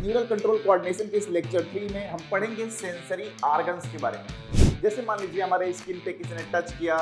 Neural control coordination के इस lecture 3 में हम पढ़ेंगे सेंसरी ऑर्गन्स के बारे में। जैसे मान लीजिए हमारे स्किन पे किसी ने टच किया,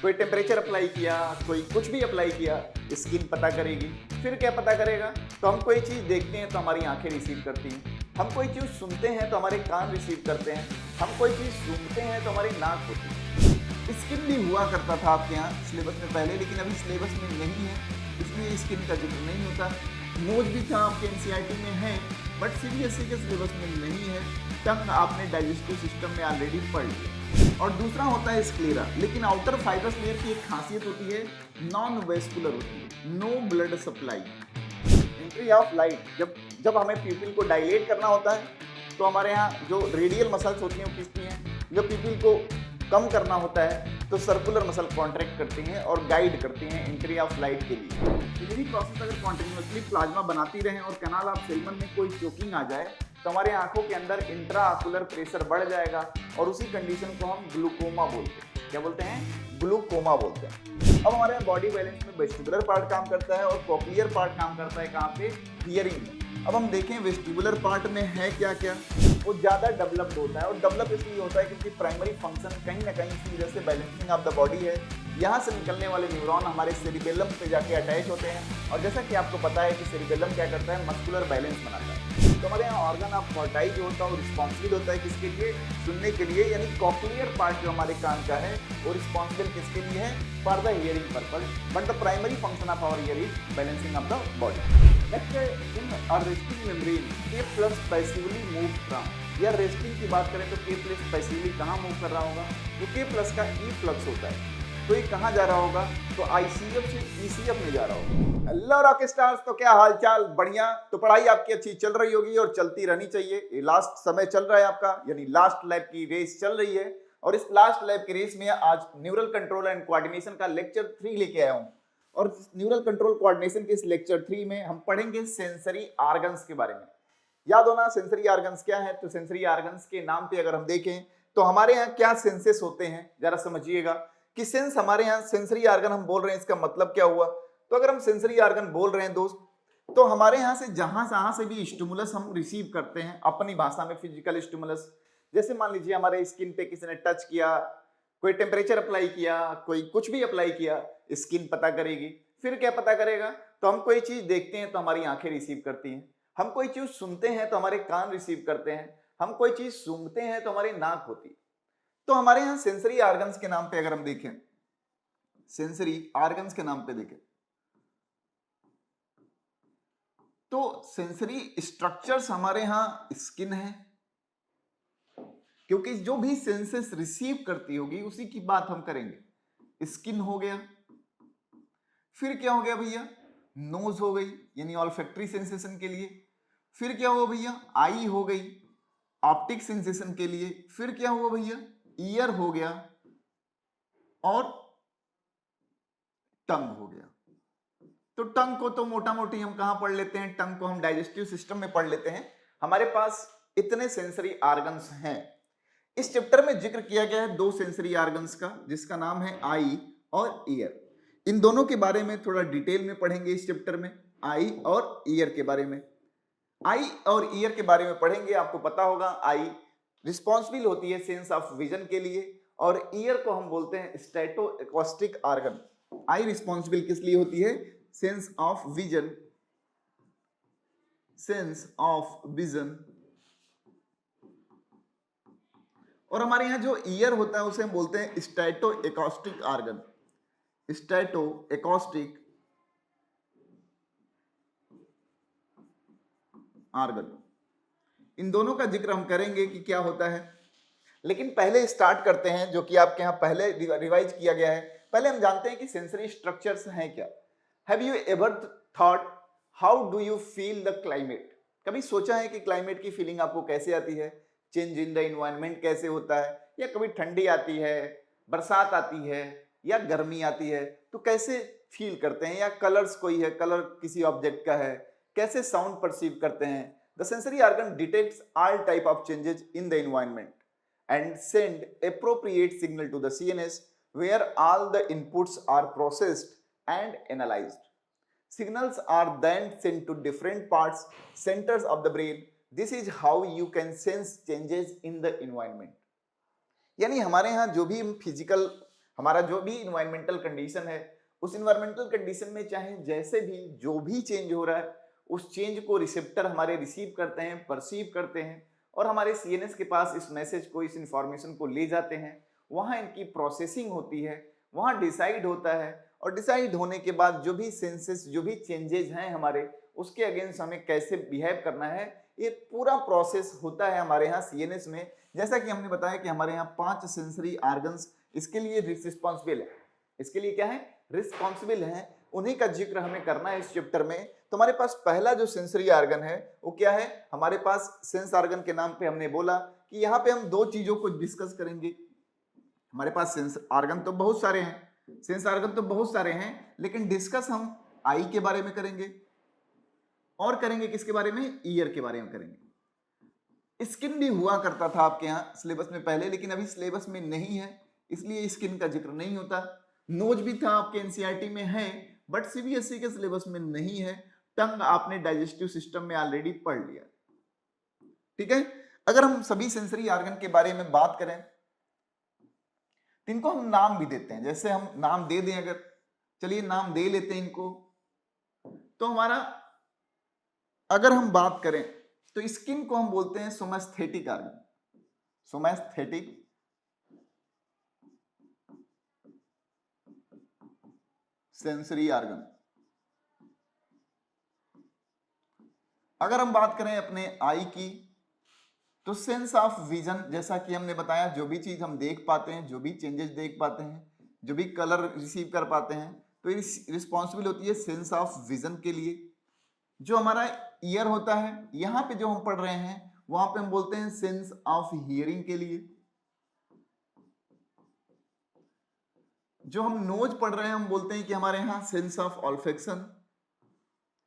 कोई टेम्परेचर अप्लाई किया, कोई कुछ भी अप्लाई किया, स्किन पता करेगी। फिर क्या पता करेगा? तो हम कोई चीज़ देखते हैं तो हमारी आंखें रिसीव करती हैं, हम कोई चीज़ सुनते हैं तो हमारे कान रिसीव करते हैं, हम कोई चीज़ सूंघते हैं तो हमारी नाक होती है। स्किन भी हुआ करता था आपके यहाँ सिलेबस में पहले, लेकिन अभी सिलेबस में नहीं है, इसलिए स्किन का जिक्र नहीं होता। नोज भी था आपके एनसीईआरटी में है, बट सीबीएसई के सिलेबस में नहीं है। टंग आपने डाइजेस्टिव सिस्टम में ऑलरेडी पढ़ लिया। और दूसरा होता है स्क्लेरा, लेकिन आउटर फाइब्रस लेयर की एक खासियत होती है, नॉन वेस्कुलर होती है, no blood supply. Entry of light, जब हमें प्यूपिल को डायलेट करना होता है तो हमारे यहाँ जो रेडियल मसल्स होती हैं वो खींचती हैं, जब प्यूपिल को कम करना होता है तो सर्कुलर मसल कॉन्ट्रैक्ट करती हैं और गाइड करती हैं एंट्री ऑफ लाइट के लिए। यदि प्रोसेस अगर कॉन्टिन्यूसली प्लाज्मा बनाती रहे और कैनाल ऑफ सेगमेंट में कोई चोकिंग आ जाए तो हमारे आंखों के अंदर इंट्राऑक्यूलर प्रेशर बढ़ जाएगा और उसी कंडीशन को हम ग्लूकोमा बोलते हैं। क्या बोलते हैं? ग्लूकोमा बोलते हैं। अब हमारे बॉडी बैलेंस में वेस्टिबुलर पार्ट काम करता है और कॉक्लियर पार्ट काम करता है कहाँ पे? हियरिंग में। अब हम देखें वेस्टिबुलर पार्ट में है क्या क्या। वो ज़्यादा डेवलप्ड होता है और डेवलप इसलिए होता है क्योंकि प्राइमरी फंक्शन कहीं ना कहीं इसी वजह से बैलेंसिंग ऑफ द बॉडी है। यहाँ से निकलने वाले न्यूरॉन हमारे सेरिबेलम पे जाके अटैच होते हैं और जैसा कि आपको पता है कि सेरिबेलम क्या करता है? मस्कुलर बैलेंस बनाता है। तो हमारे यहाँ ऑर्गन ऑफ मोटाई जो होता है वो रिस्पॉन्सिबल होता है किसके लिए? सुनने के लिए, यानी कॉक्लियर पार्ट जो हमारे कान का है वो रिस्पॉन्सिबल किसके लिए है? For the hearing purpose, but the primary function of our ear is balancing of the body. Next in resting membrane K plus passively move from, या रेस्टिंग की बात करें तो के प्लस पैसिवली कहाँ मूव कर रहा होगा? तो के प्लस का ई फ्लक्स होता है, तो ये कहाँ जा रहा होगा? तो आईसीएफ से ईसीएफ में जा रहा होगा। हेलो रॉक स्टार्स, तो क्या हालचाल? बढ़िया। तो पढ़ाई आपकी अच्छी चल रही होगी और चलती रहनी चाहिए। ये लास्ट समय चल रहा है आपका, यानी लास्ट लैब की रेस चल रही है और इस लास्ट लैब की रेस में आज न्यूरल कंट्रोल एंड कोऑर्डिनेशन का लेक्चर 3 लेके आया हूँ। और न्यूरल कंट्रोल कोऑर्डिनेशन के इस लेक्चर 3 में हम पढ़ेंगे सेंसरी ऑर्गन्स के बारे में। याद होना सेंसरी ऑर्गन्स क्या है? तो सेंसरी ऑर्गन्स के नाम पे अगर हम देखें तो हमारे यहाँ क्या सेंसेस होते हैं, जरा समझिएगा कि सेंस हमारे यहाँ सेंसरी ऑर्गन हम बोल रहे हैं, इसका मतलब क्या हुआ? तो अगर हम सेंसरी ऑर्गन बोल रहे हैं दोस्त, तो हमारे यहाँ से जहां से भी स्टिमुलस हम रिसीव करते हैं अपनी भाषा में फिजिकल स्टिमुलस। जैसे मान लीजिए हमारे स्किन पे किसी ने टच किया, कोई टेम्परेचर अप्लाई किया, कोई कुछ भी अप्लाई किया, स्किन पता करेगी। फिर क्या पता करेगा? तो हम कोई चीज देखते हैं तो हमारी आंखें रिसीव करती हैं, हम कोई चीज सुनते हैं तो हमारे कान रिसीव करते हैं, हम कोई चीज सूंघते हैं तो हमारी नाक होती है। तो हमारे यहां सेंसरी ऑर्गन्स के नाम पे अगर हम देखें, सेंसरी ऑर्गन्स के नाम पे देखें तो सेंसरी स्ट्रक्चर्स हमारे यहां स्किन है, क्योंकि जो भी सेंसेस रिसीव करती होगी उसी की बात हम करेंगे। स्किन हो गया, फिर क्या हो गया भैया? नोज हो गई, यानी ऑल्फैक्टरी सेंसेशन के लिए। फिर क्या हुआ भैया? आई हो गई, ऑप्टिक सेंसेशन के लिए। फिर क्या हुआ भैया? ईयर हो गया और टंग हो गया। तो टंग को तो मोटा मोटी हम कहां पढ़ लेते हैं? टंग को हम डाइजेस्टिव सिस्टम में पढ़ लेते हैं। हमारे पास इतने सेंसरी ऑर्गन्स हैं। इस चैप्टर में जिक्र किया गया है दो सेंसरी ऑर्गन्स का, जिसका नाम है आई और ईयर। इन दोनों के बारे में थोड़ा डिटेल में पढ़ेंगे इस चैप्टर में, आई और ईयर के बारे में। आई और ईयर के बारे में पढ़ेंगे। आपको पता होगा आई रिस्पॉन्सिबल होती है सेंस ऑफ विजन के लिए और ईयर को हम बोलते हैं स्टैटो एकॉस्टिक ऑर्गन। आई रिस्पॉन्सिबल किस लिए होती है? Sense of vision, sense of vision. और हमारे यहां जो ईयर होता है उसे हम बोलते हैं स्टैटो एकॉस्टिक ऑर्गन, स्टैटो एकॉस्टिक ऑर्गन। इन दोनों का जिक्र हम करेंगे कि क्या होता है, लेकिन पहले स्टार्ट करते हैं जो कि आपके यहाँ पहले रिवाइज किया गया है। पहले हम जानते हैं कि सेंसरी स्ट्रक्चर्स हैं क्या। Have you ever thought how do you feel the climate? कभी सोचा है कि क्लाइमेट की फीलिंग आपको कैसे आती है? चेंज इन द इन्वायरमेंट कैसे होता है? या कभी ठंडी आती है, बरसात आती है या गर्मी आती है, तो कैसे फील करते हैं? या कलर्स कोई है, कलर किसी ऑब्जेक्ट का है, कैसे साउंड परसीव करते हैं? The sensory organ detects all type of changes in the environment and send appropriate signal to the CNS where all the inputs are processed and analyzed. Signals are then sent to different parts, centers of the brain. This is how you can sense changes in the environment. यानी हमारे यहाँ जो भी physical, हमारा जो भी environmental condition है, उस इन्वायरमेंटल कंडीशन में चाहे जैसे भी जो भी चेंज हो रहा है, उस चेंज को रिसेप्टर हमारे रिसीव करते हैं, परसीव करते हैं और हमारे सीएनएस के पास इस मैसेज को, इस इंफॉर्मेशन को ले जाते हैं। वहाँ इनकी प्रोसेसिंग होती है, वहाँ डिसाइड होता है और डिसाइड होने के बाद जो भी सेंसेस, जो भी चेंजेस हैं हमारे, उसके अगेंस्ट हमें कैसे बिहेव करना है, ये पूरा प्रोसेस होता है हमारे यहाँ सीएनएस में। जैसा कि हमने बताया कि हमारे यहाँ 5 सेंसरी ऑर्गन्स इसके लिए रिस्पॉन्सिबल है। इसके लिए क्या है? रिस्पॉन्सिबल है। उन्हीं का जिक्र हमें करना है इस चैप्टर में। तो हमारे पास पहला जो सेंसरी ऑर्गन है वो क्या है? हमारे पास सेंस ऑर्गन के नाम पे हमने बोला कि यहाँ पे हम 2 चीजों को डिस्कस करेंगे। हमारे पास सेंस ऑर्गन तो बहुत सारे हैं, सेंस ऑर्गन तो बहुत सारे हैं, लेकिन डिस्कस हम आई के बारे में करेंगे और करेंगे किसके बारे में? ईयर के बारे में करेंगे। स्किन भी हुआ करता था आपके यहाँ सिलेबस में पहले, लेकिन अभी सिलेबस में नहीं है, इसलिए स्किन का जिक्र नहीं होता। नोज भी था आपके एनसीईआरटी में है, बट सीबीएसई के सिलेबस में नहीं है। टंग आपने डाइजेस्टिव सिस्टम में ऑलरेडी पढ़ लिया, ठीक है। अगर हम सभी सेंसरी ऑर्गन के बारे में बात करें तो इनको हम नाम भी देते हैं। जैसे हम नाम दे दें, अगर चलिए नाम दे लेते हैं इनको, तो हमारा अगर हम बात करें तो स्किन को हम बोलते हैं सोमैस्थेटिक ऑर्गन, सोमैस्थेटिक सेंसरी ऑर्गन। अगर हम बात करें अपने आई की, तो सेंस ऑफ विजन, जैसा कि हमने बताया, जो भी चीज हम देख पाते हैं, जो भी चेंजेस देख पाते हैं, जो भी कलर रिसीव कर पाते हैं, तो ये रिस्पॉन्सिबल होती है सेंस ऑफ विजन के लिए। जो हमारा ईयर होता है, यहाँ पे जो हम पढ़ रहे हैं, वहां पे हम बोलते हैं सेंस ऑफ हियरिंग के लिए। जो हम नोज पढ़ रहे हैं, हम बोलते हैं कि हमारे यहाँ सेंस ऑफ ऑल्फेक्शन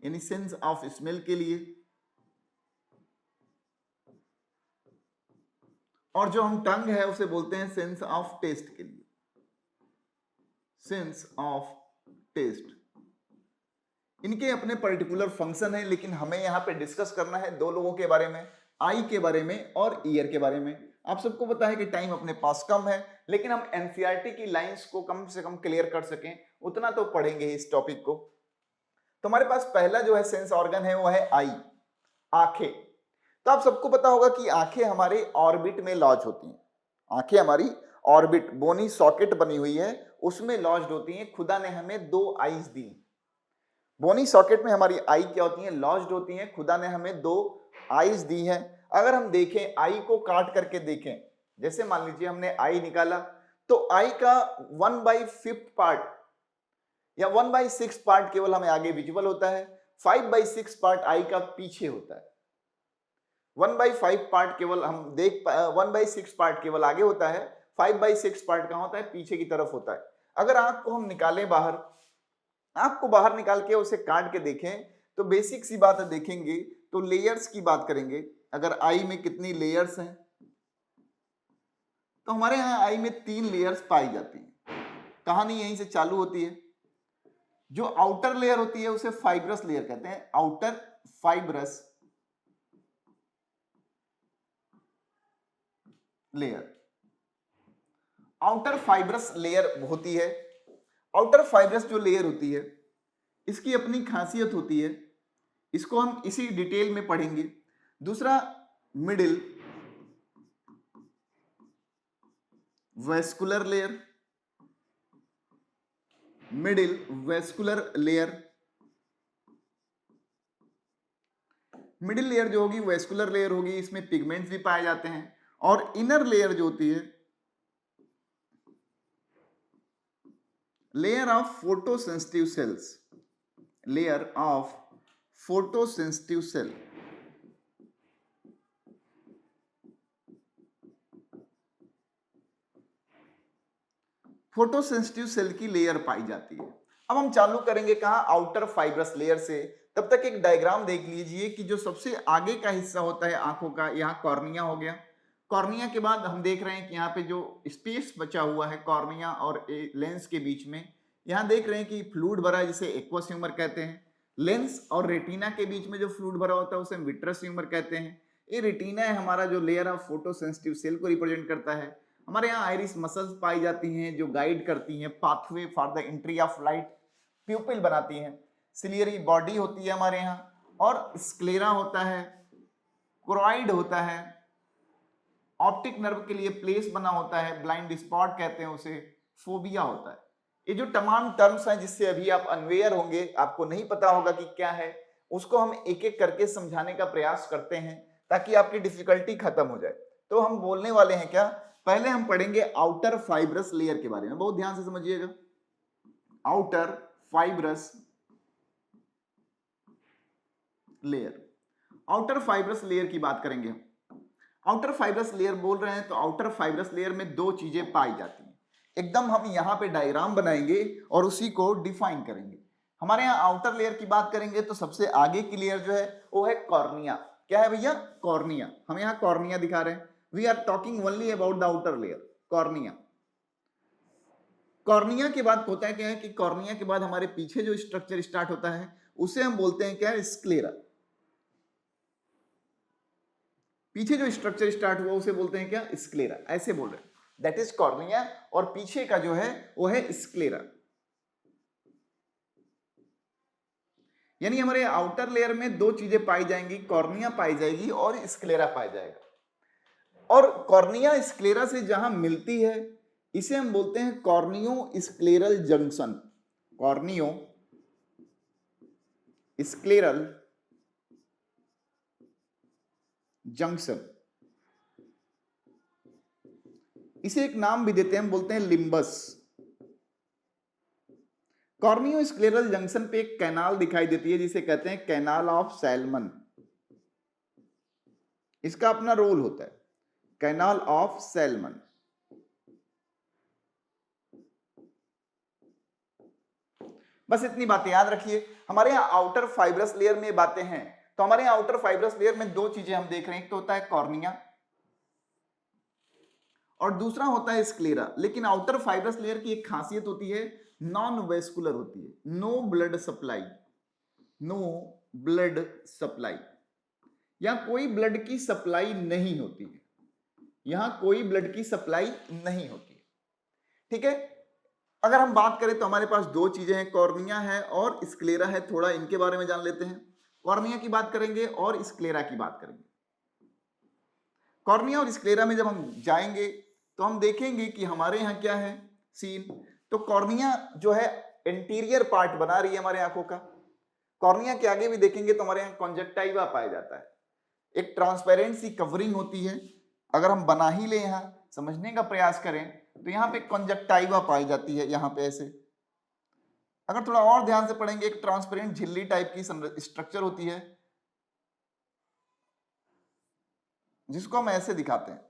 यानी सेंस ऑफ स्मेल के लिए। और जो हम टंग है उसे बोलते हैं सेंस ऑफ टेस्ट के लिए, सेंस ऑफ टेस्ट। इनके अपने पर्टिकुलर फंक्शन है, लेकिन हमें यहाँ पे डिस्कस करना है 2 लोगों के बारे में, आई के बारे में और ईयर के बारे में। आप सबको पता है कि टाइम अपने पास कम है, लेकिन हम एनसीईआरटी की लाइंस को कम से कम क्लियर कर सकें उतना तो पढ़ेंगे इस टॉपिक को। तो हमारे पास पहला जो है सेंस ऑर्गन है वो है आई, आंखें। तो आप सबको पता होगा कि आंखें हमारे ऑर्बिट में लॉज होती हैं। आंखें हमारी ऑर्बिट, बोनी सॉकेट बनी हुई है, उसमें लॉज्ड होती हैं। खुदा ने हमें 2 आईज दी। बोनी सॉकेट में हमारी आई क्या होती हैं? लॉज्ड होती हैं। खुदा ने हमें 2 आईज दी हैं। अगर हम देखें, आई को काट करके देखें, जैसे मान लीजिए हमने आई निकाला, तो आई का 1/5 पार्ट या 1/6 पार्ट केवल हमें आगे विजुअल होता है, 5/6 पार्ट आई का पीछे होता है। 1/5 पार्ट केवल हम देख 1/6 पार्ट केवल आगे होता है, 5/6 पार्ट कहाँ होता है? पीछे की तरफ होता है। अगर आंख को हम निकालें बाहर, आंख को बाहर निकाल के उसे काट के देखें, तो बेसिक सी बात है, देखेंगे तो लेयर्स की बात करेंगे। अगर आई में कितनी लेयर्स हैं, तो हमारे यहाँ आई में 3 लेयर्स पाई जाती हैं। कहानी यहीं से चालू होती है। जो आउटर लेयर होती है उसे फाइब्रस लेयर कहते हैं, outer fibrous layer. Outer fibrous layer होती है। आउटर फाइब्रस जो लेयर होती है, इसकी अपनी खासियत होती है, इसको हम इसी डिटेल में पढ़ेंगे। दूसरा, middle vascular layer, middle vascular layer. Middle layer जो होगी वेस्कुलर लेयर होगी, इसमें पिगमेंट्स भी पाए जाते हैं। और इनर लेयर जो होती है, layer of photosensitive cells, layer of photosensitive cell. Photosensitive cell की लेयर पाई जाती है। अब हम चालू करेंगे कहां? आउटर फाइब्रस लेयर से। तब तक एक डायग्राम देख लीजिए कि जो सबसे आगे का हिस्सा होता है आंखों का, यहाँ कॉर्निया हो गया। कॉर्निया के बाद हम देख रहे हैं कि यहाँ पे जो स्पेस बचा हुआ है कॉर्निया और लेंस के बीच में, यहाँ देख रहे हैं कि फ्लूइड भरा है, जिसे एक्वस ह्यूमर कहते हैं। लेंस और रेटिना के बीच में जो फ्लूइड भरा होता है उसे हम विट्रस ह्यूमर कहते हैं। ये रेटिना है हमारा जो layer of photo sensitive cell को रिप्रेजेंट करता है। हमारे यहाँ आइरिस मसल्स पाई जाती हैं जो गाइड करती हैं pathway for the entry of light, प्यूपिल बनाती हैं। सिलियरी बॉडी होती है हमारे यहाँ, और स्क्लेरा होता है, क्रोइड होता है, ऑप्टिक नर्व के लिए प्लेस बना होता है, ब्लाइंड स्पॉट कहते हैं उसे, फोबिया होता है। ये जो तमाम टर्म्स हैं जिससे अभी आप अनवेयर होंगे, आपको नहीं पता होगा कि क्या है, उसको हम एक एक करके समझाने का प्रयास करते हैं ताकि आपकी डिफिकल्टी खत्म हो जाए। तो हम बोलने वाले हैं क्या, पहले हम पढ़ेंगे आउटर फाइब्रस लेयर के बारे में, बहुत ध्यान से समझिएगा। Outer fibrous layer, outer fibrous layer की बात करेंगे हम। आउटर फाइब्रस लेयर बोल रहे हैं तो आउटर फाइब्रस लेयर में दो चीजें पाई जाती हैं। एकदम हम यहां पे डायग्राम बनाएंगे और उसी को डिफाइन करेंगे। हमारे यहाँ आउटर लेयर की बात करेंगे तो सबसे आगे की लेयर जो है वो है कॉर्निया। क्या है भैया, कॉर्निया। हम यहाँ कॉर्निया दिखा रहे हैं। We are talking only about the outer layer, cornea. Cornea के बाद होता है क्या है कि कॉर्निया के बाद हमारे पीछे जो स्ट्रक्चर स्टार्ट होता है उसे हम बोलते हैं क्या, स्क्लेरा। पीछे जो स्ट्रक्चर स्टार्ट हुआ उसे बोलते हैं क्या, स्क्लेरा। ऐसे बोल रहे हैं, दैट इज कॉर्निया, और पीछे का जो है वो है स्क्लेरा। यानी हमारे आउटर लेयर में दो चीजें पाई जाएंगी, कॉर्निया पाई जाएगी और स्क्लेरा पाया जाएगा। और कॉर्निया स्क्लेरा से जहां मिलती है इसे हम बोलते हैं कॉर्नियो स्क्लेरल जंक्शन। कॉर्नियो स्क्लेरल जंक्शन, इसे एक नाम भी देते हैं, हम बोलते हैं लिम्बस। कॉर्नियो स्क्लेरल जंक्शन पे एक कैनाल दिखाई देती है जिसे कहते हैं कैनाल ऑफ सैलमन। इसका अपना रोल होता है, कैनाल ऑफ सैलमन। बस इतनी बातें याद रखिए। हमारे यहाँ आउटर फाइब्रस लेयर में बातें हैं, तो हमारे यहाँ आउटर फाइब्रस लेयर में दो चीजें हम देख रहे हैं, एक तो होता है कॉर्निया और दूसरा होता है स्क्लेरा। लेकिन आउटर फाइब्रस लेयर की एक खासियत होती है, नॉन वेस्कुलर होती है, no blood supply, no blood supply. यहां कोई ब्लड की सप्लाई नहीं होती है, यहां कोई ब्लड की सप्लाई नहीं होती है। ठीक है, अगर हम बात करें तो हमारे पास दो चीजें हैं, कॉर्निया है और स्क्लेरा है। थोड़ा इनके बारे में जान लेते हैं। कॉर्निया की बात करेंगे और स्क्लेरा की बात करेंगे। कॉर्निया और स्क्लेरा में जब हम जाएंगे तो हम देखेंगे कि हमारे यहाँ क्या है सीन। तो कॉर्निया जो है इंटीरियर पार्ट बना रही है हमारे आंखों का। कॉर्निया के आगे भी देखेंगे तो हमारे यहाँ कॉन्जक्टाइवा पाया जाता है, एक ट्रांसपेरेंट सी कवरिंग होती है। अगर हम बना ही ले, यहाँ समझने का प्रयास करें तो यहाँ पे कॉन्जक्टाइवा पाई जाती है, यहाँ पे ऐसे। अगर थोड़ा और ध्यान से पढ़ेंगे, एक ट्रांसपेरेंट झिल्ली टाइप की स्ट्रक्चर होती है जिसको हम ऐसे दिखाते हैं,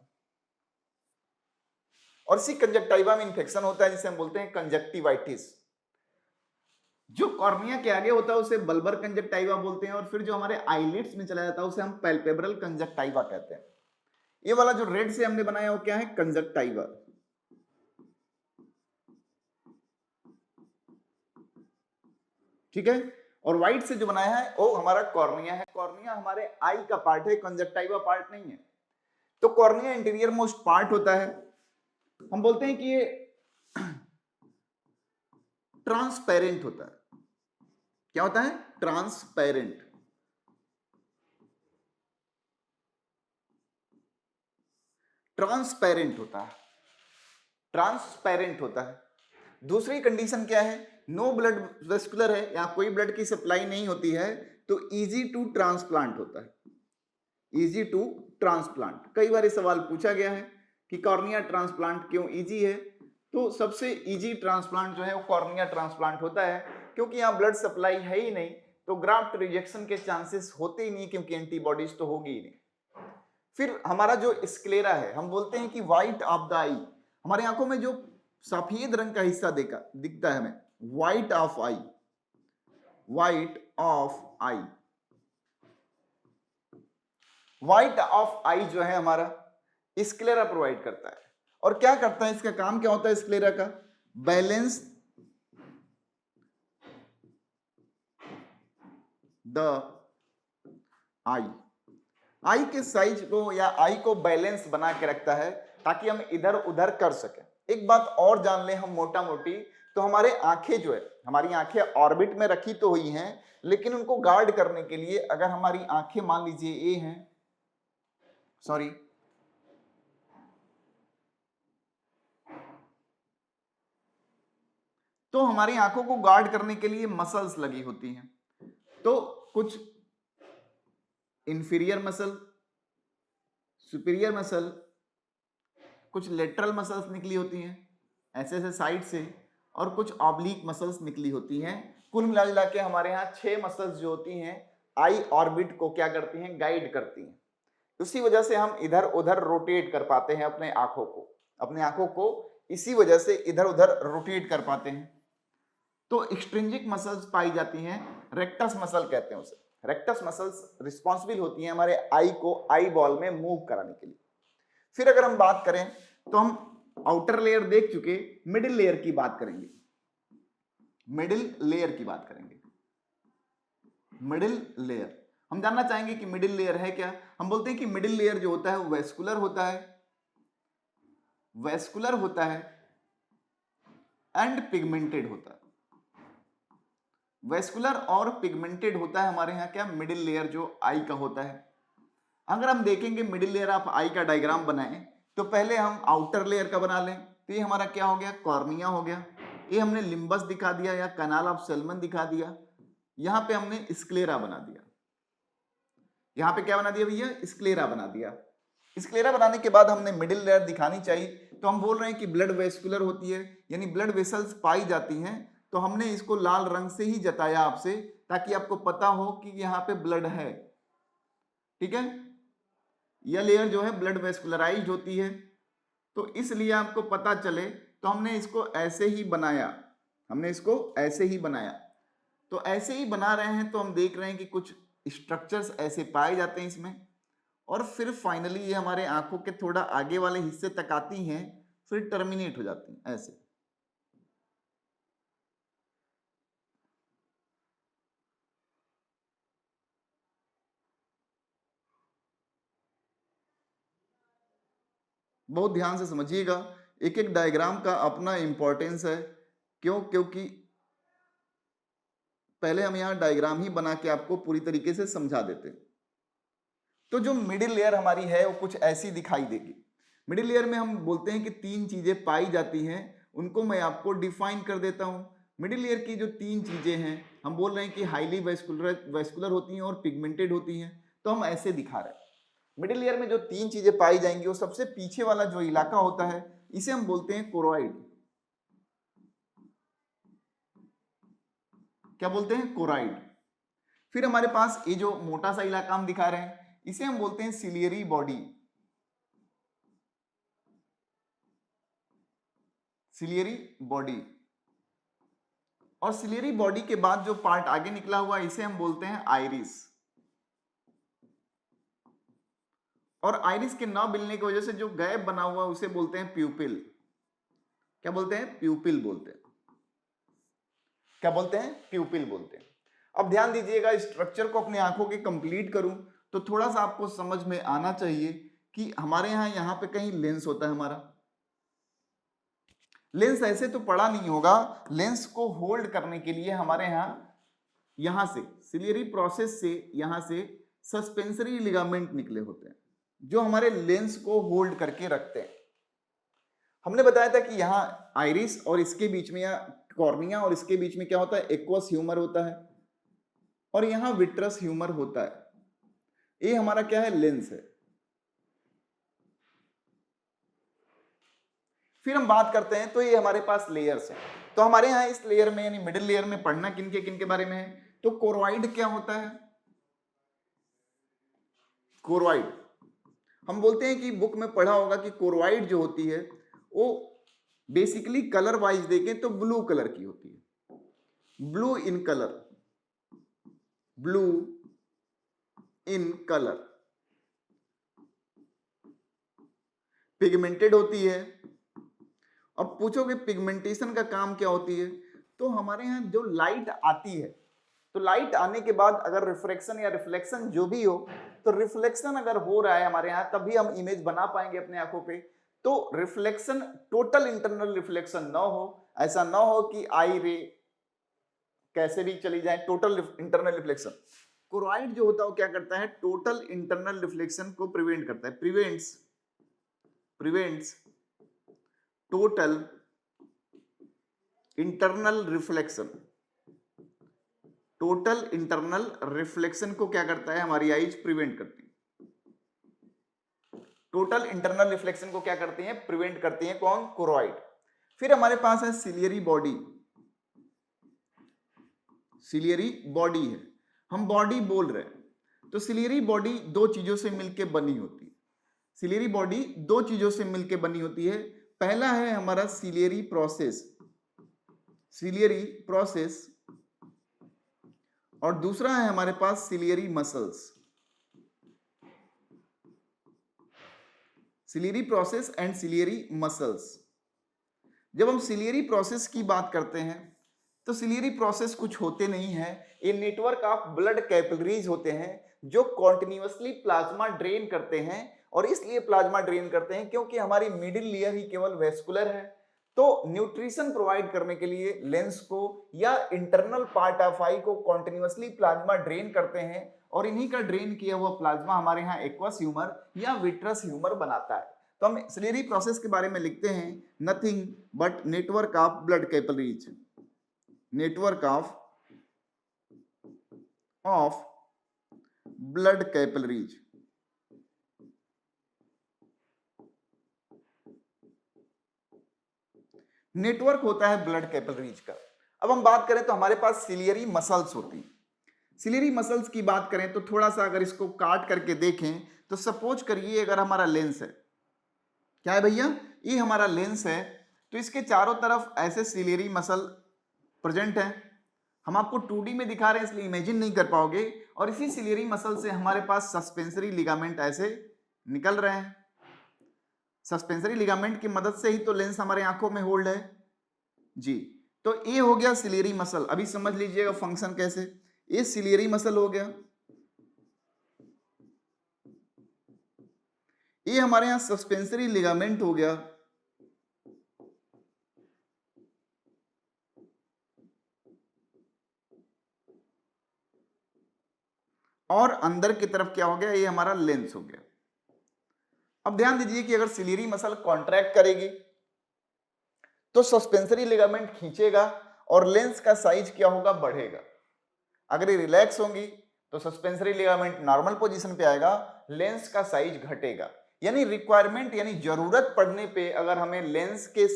और इसी कंजक्टिवा में इंफेक्शन होता है जिसे हम बोलते हैं कंजक्टिवाइटिस। जो कॉर्निया के आगे होता है उसे बल्बर कंजक्टिवा बोलते हैं, और फिर जो हमारे आईलिड्स में चला जाता है उसे हम पैल्पेब्रल कंजक्टिवा कहते हैं। ये वाला जो रेड से हमने बनाया वो क्या है, कंजक्टिवा। ठीक है, और व्हाइट से जो बनाया है वो हमारा कॉर्निया है। कॉर्निया हमारे आई का पार्ट है, कंजक्टिवा पार्ट नहीं है। तो कॉर्निया इंटीरियर मोस्ट पार्ट होता है। हम बोलते हैं कि ये ट्रांसपेरेंट होता है। क्या होता है, ट्रांसपेरेंट। ट्रांसपेरेंट होता है, ट्रांसपेरेंट होता है। दूसरी कंडीशन क्या है, नो ब्लड वेस्कुलर है, यहां कोई ब्लड की सप्लाई नहीं होती है, तो इजी टू ट्रांसप्लांट होता है, इजी टू ट्रांसप्लांट। कई बार ये सवाल पूछा गया है कि कॉर्निया ट्रांसप्लांट क्यों इजी है, तो सबसे इजी ट्रांसप्लांट जो है वो कॉर्निया ट्रांसप्लांट होता है, क्योंकि यहाँ ब्लड सप्लाई है ही नहीं, तो ग्राफ्ट रिजेक्शन के चांसेस होते ही नहीं, क्योंकि एंटीबॉडीज तो होगी ही नहीं। फिर हमारा जो स्क्लेरा है, हम बोलते हैं कि व्हाइट ऑफ द आई, हमारी आंखों में जो सफेद रंग का हिस्सा दिखता है हमें, white of I, white of I. White of आई जो है हमारा स्क्लेरा प्रोवाइड करता है। और क्या करता है, इसका काम क्या होता है स्क्लेरा का, बैलेंस द आई। आई के साइज को या आई को बैलेंस बना के रखता है ताकि हम इधर उधर कर सकें। एक बात और जान लें हम मोटा मोटी, तो हमारे आंखें जो है, हमारी आंखें ऑर्बिट में रखी तो हुई हैं, लेकिन उनको गार्ड करने के लिए अगर हमारी आंखें मान लीजिए ए हैं, सॉरी तो हमारी आंखों को गार्ड करने के लिए मसल्स लगी होती हैं। तो कुछ इंफीरियर मसल, सुपीरियर मसल, कुछ लेटरल मसल्स निकली होती हैं ऐसे ऐसे साइड से, और कुछ ऑब्लिक मसल्स निकली होती हैं। कुल मिला के हमारे यहाँ 6 मसल्स जो होती हैं आई ऑर्बिट को क्या करती हैं, गाइड करती हैं। उसी वजह से हम इधर उधर रोटेट कर पाते हैं अपने आंखों को इसी वजह से इधर उधर रोटेट कर पाते हैं। तो एक्सट्रिंजिक मसल्स पाई जाती हैं, रेक्टस मसल कहते हैं उसे। रेक्टस मसल्स रिस्पॉन्सिबल होती हैं हमारे आई को आई बॉल में मूव कराने के लिए। फिर अगर हम बात करें तो हम आउटर लेयर देख चुके, मिडिल लेयर की बात करेंगे। मिडिल लेयर की बात करेंगे। मिडिल लेयर हम जानना चाहेंगे कि मिडिल लेयर है क्या। हम बोलते हैं कि मिडिल लेयर जो होता है वो वेस्कुलर होता है एंड पिगमेंटेड होता है। वेस्कुलर और पिगमेंटेड होता है हमारे यहाँ क्या, मिडिल लेयर जो आई का होता है। अगर हम देखेंगे मिडिल लेयर ऑफ आई का डायग्राम बनाएं तो पहले हम आउटर लेयर का बना लें। तो ये हमारा क्या हो गया, कॉर्निया हो गया। ये हमने लिम्बस दिखा दिया या कैनाल ऑफ सेल्मन दिखा दिया। यहाँ पे हमने स्क्लेरा बना दिया। यहाँ पे क्या बना दिया भैया, स्क्लेरा बना दिया। स्क्लेरा बनाने के बाद हमने मिडिल लेयर दिखानी चाहिए, तो हम बोल रहे हैं कि ब्लड वेस्कुलर होती है, यानी ब्लड वेसल्स पाई जाती हैं। तो हमने इसको लाल रंग से ही जताया आपसे, ताकि आपको पता हो कि यहाँ पे ब्लड है। ठीक है, यह लेयर जो है ब्लड वेस्कुलराइज्ड होती है, तो इसलिए आपको पता चले तो हमने इसको ऐसे ही बनाया। तो ऐसे ही बना रहे हैं तो हम देख रहे हैं कि कुछ स्ट्रक्चर्स ऐसे पाए जाते हैं इसमें, और फिर फाइनली ये हमारे आंखों के थोड़ा आगे वाले हिस्से तक आती हैं, फिर टर्मिनेट हो जाती हैं ऐसे। बहुत ध्यान से समझिएगा, एक एक डायग्राम का अपना इंपॉर्टेंस है। क्योंकि पहले हम यहाँ डायग्राम ही बना के आपको पूरी तरीके से समझा देते। तो जो मिडिल लेयर हमारी है वो कुछ ऐसी दिखाई देगी। मिडिल लेयर में हम बोलते हैं कि 3 चीजें पाई जाती हैं, उनको मैं आपको डिफाइन कर देता हूं। मिडिल लेयर की जो 3 चीजें हैं, हम बोल रहे हैं कि हाईली वेस्कुलर होती हैं और पिगमेंटेड होती हैं। तो हम ऐसे दिखा रहे हैं। मिडिल लेयर में जो 3 चीजें पाई जाएंगी, वो सबसे पीछे वाला जो इलाका होता है इसे हम बोलते हैं कोरोइड। क्या बोलते हैं, कोरोइड। फिर हमारे पास ये जो मोटा सा इलाका हम दिखा रहे हैं इसे हम बोलते हैं सिलियरी बॉडी। Ciliary body. और सिलियरी बॉडी के बाद जो पार्ट आगे निकला हुआ इसे हम बोलते हैं आइरिस। और आइरिस के न मिलने की वजह से जो गैप बना हुआ उसे बोलते हैं प्यूपिल। क्या बोलते हैं, प्यूपिल बोलते हैं। क्या बोलते हैं, प्यूपिल बोलते हैं। अब ध्यान दीजिएगा, स्ट्रक्चर को अपनी आंखों के कंप्लीट करूं तो थोड़ा सा आपको समझ में आना चाहिए कि हमारे यहाँ पे कहीं लेंस होता है। हमारा लेंस ऐसे तो पड़ा नहीं होगा, लेंस को होल्ड करने के लिए हमारे यहाँ से सिलियरी प्रोसेस से यहाँ से सस्पेंसरी लिगामेंट निकले होते हैं जो हमारे लेंस को होल्ड करके रखते हैं। हमने बताया था कि यहाँ आइरिस और इसके बीच में, या कॉर्निया और इसके बीच में क्या होता है, एक्वस ह्यूमर होता है, और यहाँ विट्रस ह्यूमर होता है। ये हमारा क्या है, लेंस है। फिर हम बात करते हैं, तो ये हमारे पास लेयर्स हैं। तो हमारे यहाँ इस लेयर में यानी मिडिल लेयर में पढ़ना किन के बारे में है, तो कोरोइड क्या होता है। कोरोइड हम बोलते हैं कि बुक में पढ़ा होगा कि कोरोइड जो होती है वो बेसिकली कलर वाइज देखें तो ब्लू कलर की होती है। Blue in colour, blue in colour, pigmented होती है। अब पूछोगे पिगमेंटेशन का काम क्या होती है, तो हमारे यहाँ जो लाइट आती है, तो तो लाइट आने के बाद अगर रिफ्रैक्शन या रिफ्लेक्शन जो भी हो, तो रिफ्लेक्शन अगर हो रहा है हमारे यहाँ तभी हम इमेज बना पाएंगे अपने आंखों पे। तो रिफ्लेक्शन, टोटल इंटरनल रिफ्लेक्शन ना हो, ऐसा ना हो कि आई रे कैसे भी चली जाए, टोटल इंटरनल रिफ्लेक्शन। कोरॉइड जो होता है वो क्या करता है, टोटल इंटरनल रिफ्लेक्शन को प्रिवेंट करता है, prevents total internal reflection. Total internal reflection को क्या करता है, हमारी आईज प्रिवेंट करती है। टोटल इंटरनल रिफ्लेक्शन को क्या करती हैं, प्रिवेंट करती हैं, कौन, कोरॉइड। फिर हमारे पास है सिलियरी बॉडी। सिलियरी बॉडी है, हम बॉडी बोल रहे हैं, तो सिलियरी बॉडी दो चीजों से मिलकर बनी होती है। सिलियरी बॉडी दो चीजों से मिलकर बनी होती है। पहला है हमारा सिलियरी प्रोसेस, और दूसरा है हमारे पास ciliary muscles. Ciliary process and ciliary muscles. जब हम सिलियरी प्रोसेस की बात करते हैं तो सिलियरी प्रोसेस कुछ होते नहीं है, ये नेटवर्क ऑफ ब्लड कैपिलरीज होते हैं जो कॉन्टिन्यूअसली प्लाज्मा ड्रेन करते हैं। और इसलिए प्लाज्मा ड्रेन करते हैं क्योंकि हमारी मिडिल लेयर ही केवल वेस्कुलर है, तो न्यूट्रिशन प्रोवाइड करने के लिए लेंस को या इंटरनल पार्ट ऑफ आई को कॉन्टिन्यूअसली प्लाज्मा ड्रेन करते हैं, और इन्हीं का ड्रेन किया हुआ प्लाज्मा हमारे यहाँ एक्वस ह्यूमर या विट्रस ह्यूमर बनाता है। तो हम सिलियरी प्रोसेस के बारे में लिखते हैं, nothing but network of blood capillaries, network of blood capillaries. Network होता है ब्लड कैपिलरीज का। अब हम बात करें तो हमारे पास सिलियरी मसल्स होती हैं। सिलियरी मसल्स की बात करें तो थोड़ा सा अगर इसको काट करके देखें तो सपोज करिए अगर हमारा लेंस है, क्या है भैया, ये हमारा लेंस है, तो इसके चारों तरफ ऐसे सिलियरी मसल प्रेजेंट है। हम आपको 2D में दिखा रहे हैं इसलिए इमेजिन नहीं कर पाओगे। और इसी सिलियरी मसल से हमारे पास सस्पेंसरी लिगामेंट ऐसे निकल रहे हैं। सस्पेंसरी लिगामेंट की मदद से ही तो लेंस हमारे आंखों में होल्ड है जी। तो ये हो गया सिलियरी मसल। अभी समझ लीजिएगा फंक्शन कैसे, ये सिलियरी मसल हो गया, ये हमारे यहां सस्पेंसरी लिगामेंट हो गया, और अंदर की तरफ क्या हो गया, ये हमारा लेंस हो गया। अब ध्यान दीजिए कि अगर सिलियरी मसल कॉन्ट्रैक्ट करेगी तो सस्पेंसरी लिगामेंट खींचेगा और लेंस का साइज क्या होगा, बढ़ेगा। अगर ये रिलैक्स होंगी तो सस्पेंसरी लिगामेंट नॉर्मल पोजीशन पे आएगा, लेंस का साइज घटेगा। यानी रिक्वायरमेंट यानी जरूरत पड़ने पे अगर हमें लेंस के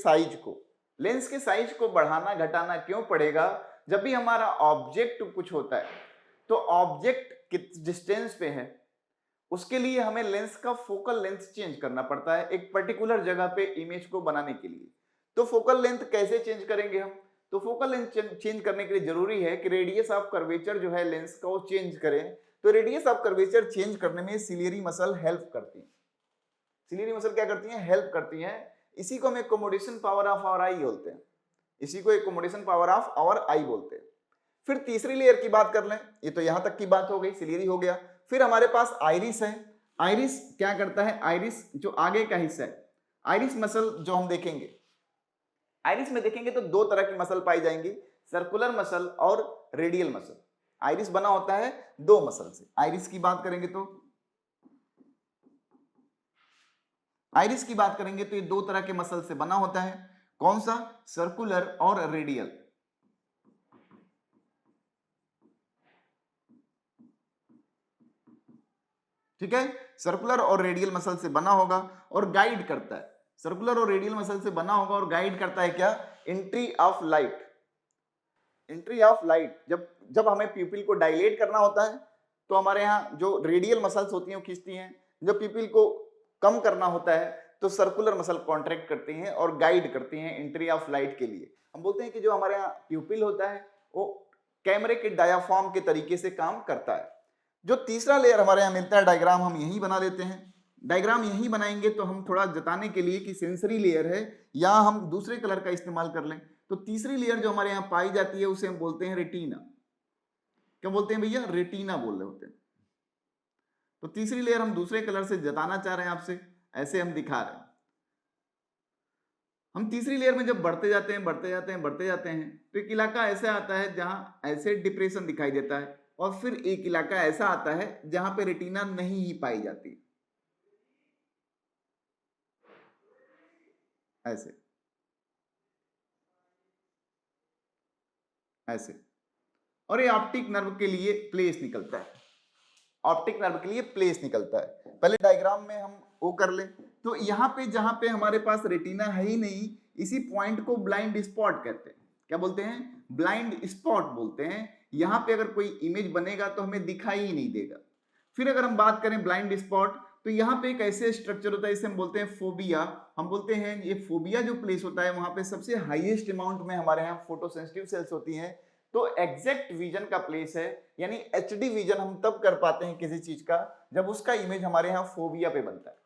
साइज को बढ़ाना घटाना क्यों पड़ेगा, जब भी हमारा ऑब्जेक्ट कुछ होता है तो ऑब्जेक्ट किस डिस्टेंस पे है उसके लिए हमें लेंस का फोकल लेंथ चेंज करना पड़ता है एक पर्टिकुलर जगह पे इमेज को बनाने के लिए। तो फोकल लेंथ कैसे चेंज करेंगे हम, तो फोकल लेंथ चेंज करने के लिए जरूरी है कि रेडियस ऑफ कर्वेचर जो है लेंस का वो चेंज करें। तो रेडियस ऑफ कर्वेचर चेंज करने में सिलियरी मसल हेल्प करती है। सिलियरी मसल क्या करती हैं, हेल्प करती हैं। इसी को हम एकोमोडेशन पावर ऑफ आवर आई बोलते हैं, इसी को एकोमोडेशन पावर ऑफ आवर आई बोलते हैं। फिर तीसरी लेयर की बात कर लें, ये तो यहां तक की बात हो गई, सिलियरी हो गया। फिर हमारे पास आइरिस है। आइरिस क्या करता है, आइरिस जो आगे का हिस्सा है, आइरिस मसल जो हम देखेंगे, आइरिस में देखेंगे तो दो तरह की मसल पाई जाएंगी, सर्कुलर मसल और रेडियल मसल। आइरिस बना होता है दो मसल से। आइरिस की बात करेंगे तो ये दो तरह के मसल से बना होता है। कौन सा, सर्कुलर और रेडियल। ठीक है, सर्कुलर और रेडियल मसल से बना होगा और गाइड करता है। सर्कुलर और रेडियल मसल से बना होगा और गाइड करता है क्या, entry of light. Entry of light, जब हमें प्यूपिल को डायलेट करना होता है तो हमारे यहाँ जो रेडियल मसल्स होती हैं वो खींचती हैं। जब प्यूपिल को कम करना होता है तो सर्कुलर मसल कॉन्ट्रैक्ट करती हैं और गाइड करती हैं एंट्री ऑफ लाइट के लिए। हम बोलते हैं कि जो हमारे यहाँ प्यूपिल होता है वो कैमरे के डायाफ्राम के तरीके से काम करता है। जो तीसरा लेयर हमारे यहाँ मिलता है, डायग्राम हम यही बना लेते हैं। डायग्राम यही बनाएंगे तो हम थोड़ा जताने के लिए कि सेंसरी लेयर है या हम दूसरे कलर का इस्तेमाल कर लें। तो तीसरी लेयर जो हमारे यहाँ पाई जाती है उसे हम बोलते हैं रेटिना। क्या बोलते हैं भैया, रेटिना बोल रहे होते हैं। तो तीसरी लेयर हम दूसरे कलर से जताना चाह रहे हैं आपसे, ऐसे हम दिखा रहे हैं। हम तीसरी लेयर में जब बढ़ते जाते हैं बढ़ते जाते हैं बढ़ते जाते हैं तो एक इलाका ऐसा आता है जहां ऐसे डिप्रेशन दिखाई देता है, और फिर एक इलाका ऐसा आता है जहां पे रेटिना नहीं ही पाई जाती, ऐसे ऐसे। और ये ऑप्टिक नर्व के लिए प्लेस निकलता है, ऑप्टिक नर्व के लिए प्लेस निकलता है। पहले डायग्राम में हम वो कर लें। तो यहाँ पे जहां पे हमारे पास रेटिना है ही नहीं, इसी पॉइंट को ब्लाइंड स्पॉट कहते हैं। क्या बोलते हैं, ब्लाइंड स्पॉट बोलते हैं। यहाँ पे अगर कोई इमेज बनेगा तो हमें दिखाई ही नहीं देगा। फिर अगर हम बात करें ब्लाइंड स्पॉट, तो यहाँ पे एक ऐसे स्ट्रक्चर होता है, इसे हम बोलते हैं फोबिया। हम बोलते हैं ये फोबिया जो प्लेस होता है वहां पे सबसे हाईएस्ट अमाउंट में हमारे यहाँ फोटोसेंसिटिव सेल्स होती हैं। तो एग्जैक्ट विजन का प्लेस है, यानी एचडी विजन हम तब कर पाते हैं किसी चीज का जब उसका इमेज हमारे यहाँ फोबिया पे बनता है।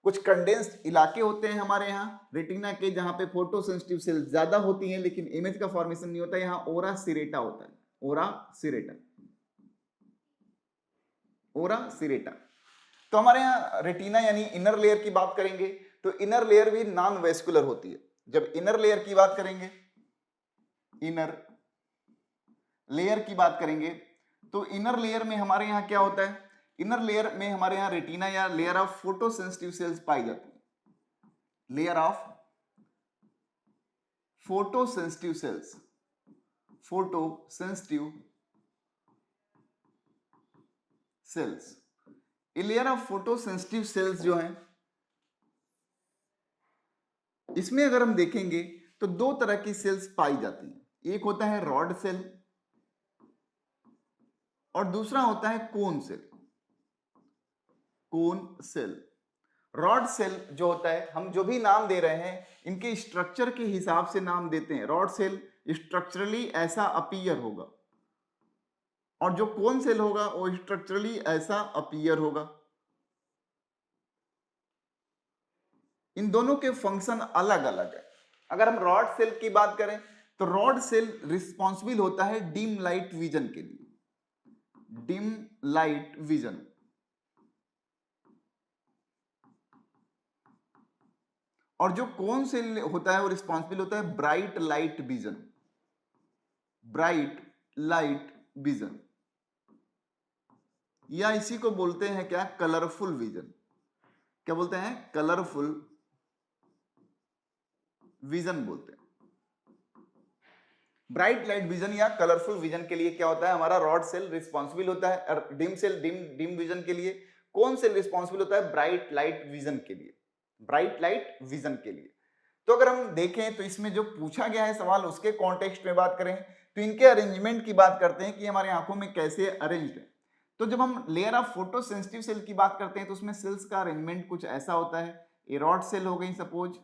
कुछ कंडेंस्ड इलाके होते हैं हमारे यहाँ रेटिना के जहां पे फोटोसेंसिटिव सेल्स ज्यादा होती हैं लेकिन इमेज का फॉर्मेशन नहीं होता। यहाँ ओरा सिरेटा होता है, ओरा सिरेटा, ओरा सिरेटा। तो हमारे यहाँ रेटिना यानी इनर लेयर की बात करेंगे तो इनर लेयर भी नॉन वेस्कुलर होती है। जब इनर लेयर की बात करेंगे, इनर लेयर की बात करेंगे तो इनर लेयर में हमारे यहाँ क्या होता है, इनर लेयर में हमारे यहाँ रेटिना या लेयर ऑफ फोटोसेंसिटिव सेल्स पाई जाती है। Layer of photosensitive cells, photosensitive cells. ये लेयर ऑफ फोटोसेंसिटिव सेल्स जो हैं, इसमें अगर हम देखेंगे तो दो तरह की सेल्स पाई जाती हैं। एक होता है रॉड सेल और दूसरा होता है cone cell, cone cell. Rod cell जो होता है, हम जो भी नाम दे रहे हैं इनके स्ट्रक्चर के हिसाब से नाम देते हैं। रॉड सेल स्ट्रक्चरली ऐसा अपीयर होगा और जो कोन सेल होगा वो स्ट्रक्चरली ऐसा अपीयर होगा। इन दोनों के फंक्शन अलग अलग है। अगर हम रॉड सेल की बात करें तो रॉड सेल रिस्पॉन्सिबल होता है डिम लाइट विजन के लिए, डिम लाइट विजन। और जो कोन सेल होता है वो रिस्पॉन्सिबल होता है bright light vision, bright light vision, या इसी को बोलते हैं क्या, कलरफुल विजन। क्या बोलते हैं, कलरफुल विजन बोलते हैं। ब्राइट लाइट विजन या कलरफुल विजन के लिए क्या होता है, हमारा रॉड सेल रिस्पॉन्सिबल होता है डिम सेल, डिम विजन के लिए। कौन सेल रिस्पॉन्सिबल होता है ब्राइट लाइट विजन के लिए, ब्राइट लाइट विजन के लिए। तो अगर हम देखें तो इसमें जो पूछा गया है सवाल उसके कॉन्टेक्स्ट में बात करें तो इनके अरेंजमेंट की बात करते हैं कि हमारे आंखों में कैसे अरेंज्ड है। तो जब हम लेयर ऑफ फोटोसेंसिटिव सेल की बात करते हैं तो उसमें सेल्स का अरेंजमेंट कुछ ऐसा होता है। ये रॉड सेल हो गई सपोज,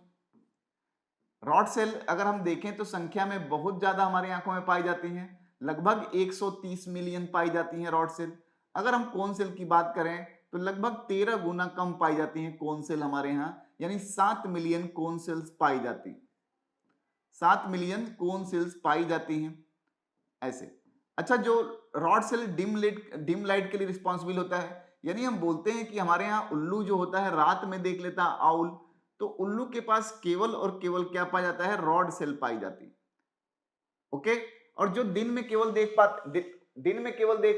रॉड सेल अगर हम देखें तो संख्या में बहुत ज्यादा हमारी आंखों में पाई जाती हैं, लगभग 130 मिलियन पाई जाती हैं रॉड सेल। अगर हम कोन सेल की बात करें तो लगभग 13 गुना कम पाई जाती हैं कोन सेल हमारे यहाँ, यानी 7 मिलियन कोन सेल्स पाई जाती, 7 मिलियन कोन सेल्स पाई जाती हैं ऐसे। अच्छा, जो रॉड सेल डिम लाइट के लिए रिस्पॉन्सिबल होता है, यानी हम बोलते हैं कि हमारे यहाँ उल्लू जो होता है रात में देख लेता है आउल, तो उल्लू के पास केवल और केवल क्या पाया जाता है, रॉड सेल पाई जाती। ओके, और जो दिन में केवल देख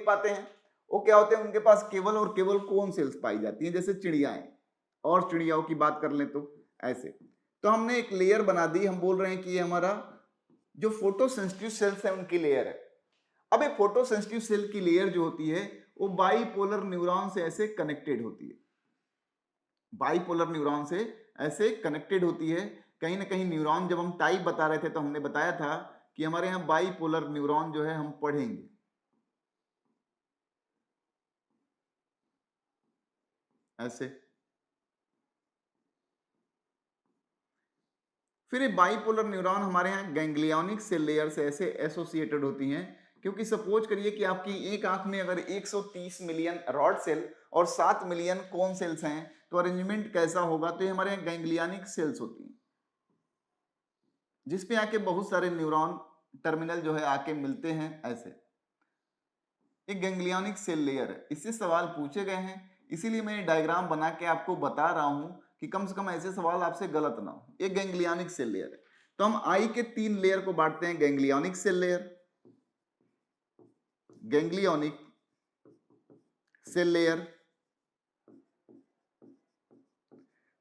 पाते हैं वो क्या होते हैं, उनके पास केवल और केवल कोन सेल्स पाई जाती हैं, जैसे चिड़ियाएं। और चिड़ियाओं की बात कर लें तो ऐसे। तो हमने एक लेयर बना दी, हम बोल रहे हैं कि ये हमारा जो फोटोसेंसिटिव सेल्स है उनकी लेयर है। अब ये फोटोसेंसिटिव सेल की लेयर जो होती है वो बाइपोलर न्यूरॉन से ऐसे कनेक्टेड होती है, बाइपोलर न्यूरॉन से ऐसे कनेक्टेड होती है। कहीं ना कहीं न्यूरॉन जब हम टाइप बता रहे थे तो हमने बताया था कि हमारे यहाँ बाइपोलर न्यूरॉन जो है हम पढ़ेंगे ऐसे। फिर ये बाइपोलर न्यूरॉन हमारे यहाँ गैंग्लियोनिक सेल लेयर से ऐसे एसोसिएटेड होती हैं, क्योंकि सपोज करिए कि आपकी एक आंख में अगर 130 मिलियन रॉड सेल और 7 मिलियन कोन सेल्स हैं तो अरेंजमेंट कैसा होगा, तो ये हमारे यहाँ गैंग्लियोनिक सेल्स होती हैं जिसपे आके बहुत सारे न्यूरॉन टर्मिनल जो है आके मिलते हैं ऐसे। एक गैंग्लियोनिक सेल लेयर है, इससे सवाल पूछे गए हैं, इसीलिए मैं डायग्राम बना के आपको बता रहा हूं कि कम से कम ऐसे सवाल आपसे गलत ना हो। एक गैंग्लियोनिक सेल लेयर है, तो हम आई के 3 लेयर को बांटते हैं, ganglionic cell layer, ganglionic cell layer.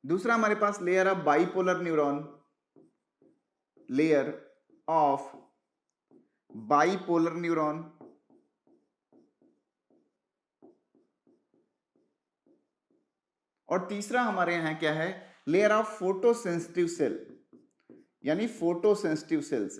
दूसरा हमारे पास layer of bipolar neuron, layer of bipolar neuron. और तीसरा हमारे यहां क्या है, लेयर ऑफ फोटोसेंसिटिव सेल, यानी फोटोसेंसिटिव सेल्स।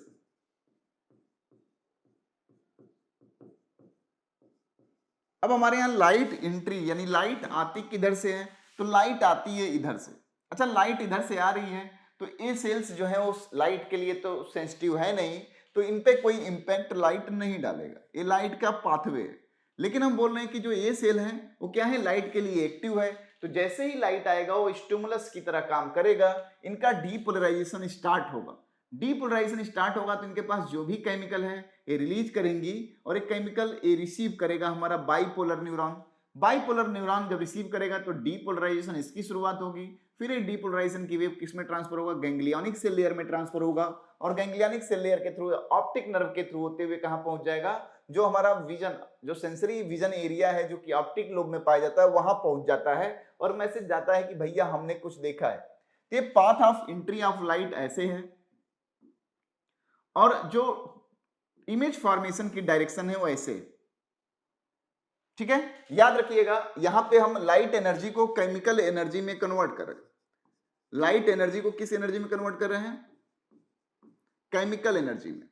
अब हमारे यहां लाइट एंट्री, यानी लाइट आती किधर से है, तो लाइट आती है इधर से। अच्छा, लाइट इधर से आ रही है तो ये सेल्स जो है उस लाइट के लिए तो सेंसिटिव है नहीं, तो इन पे कोई इंपैक्ट लाइट नहीं डालेगा, ये लाइट का पाथवे है। लेकिन हम बोल रहे हैं कि जो ये सेल है वो क्या है, लाइट के लिए एक्टिव है, तो जैसे ही लाइट आएगा वो स्टिमुलस की तरह काम करेगा, इनका डीपोलराइजेशन स्टार्ट होगा। डीपोलराइजेशन स्टार्ट होगा तो इनके पास जो भी केमिकल है ये रिलीज करेंगी, और एक केमिकल ये रिसीव करेगा हमारा बाइपोलर न्यूरॉन। बाइपोलर न्यूरॉन जब रिसीव करेगा तो डीपोलराइजेशन इसकी शुरुआत होगी, फिर ये डीपोलराइजेशन की वेव किस में ट्रांसफर होगा, गैंग्लियोनिक सेल लेयर में ट्रांसफर होगा, और गैंग्लियोनिक सेल लेयर के थ्रू ऑप्टिक नर्व के थ्रू होते हुए कहां पहुंच जाएगा, जो हमारा विजन, जो सेंसरी विजन एरिया है जो कि ऑप्टिक लोब में पाया जाता है, वहां पहुंच जाता है और मैसेज जाता है कि भैया हमने कुछ देखा है। तो ये path of entry of light ऐसे है, और जो इमेज फॉर्मेशन की डायरेक्शन है वो ऐसे। ठीक है, याद रखिएगा यहां पे हम लाइट एनर्जी को केमिकल एनर्जी में कन्वर्ट कर रहे हैं। लाइट एनर्जी को किस एनर्जी में कन्वर्ट कर रहे हैं, केमिकल एनर्जी में।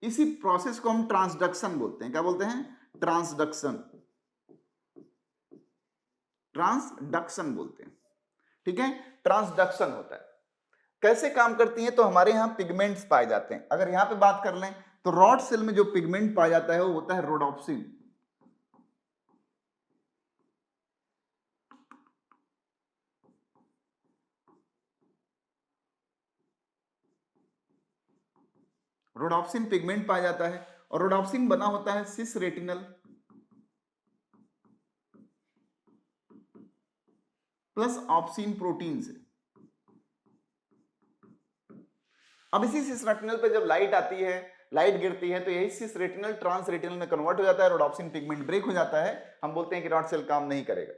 इसी प्रोसेस को हम ट्रांसडक्शन बोलते हैं। क्या बोलते हैं, ट्रांसडक्शन, ट्रांसडक्शन बोलते हैं। ठीक है, ट्रांसडक्शन होता है। कैसे काम करती है, तो हमारे यहां पिगमेंट्स पाए जाते हैं। अगर यहां पे बात कर लें तो रॉड सेल में जो पिगमेंट पाया जाता है वो होता है रोडोप्सिन। रोडोप्सिन पिगमेंट पाया जाता है, और रोडोप्सिन बना होता है सिस रेटिनल प्लस ऑप्सिन प्रोटीन से। अब इसी सिस रेटिनल पे जब लाइट आती है, लाइट गिरती है, तो यही सिस रेटिनल ट्रांस रेटिनल में कन्वर्ट हो जाता है, रोडोप्सिन पिगमेंट ब्रेक हो जाता है, हम बोलते हैं कि रॉड सेल काम नहीं करेगा।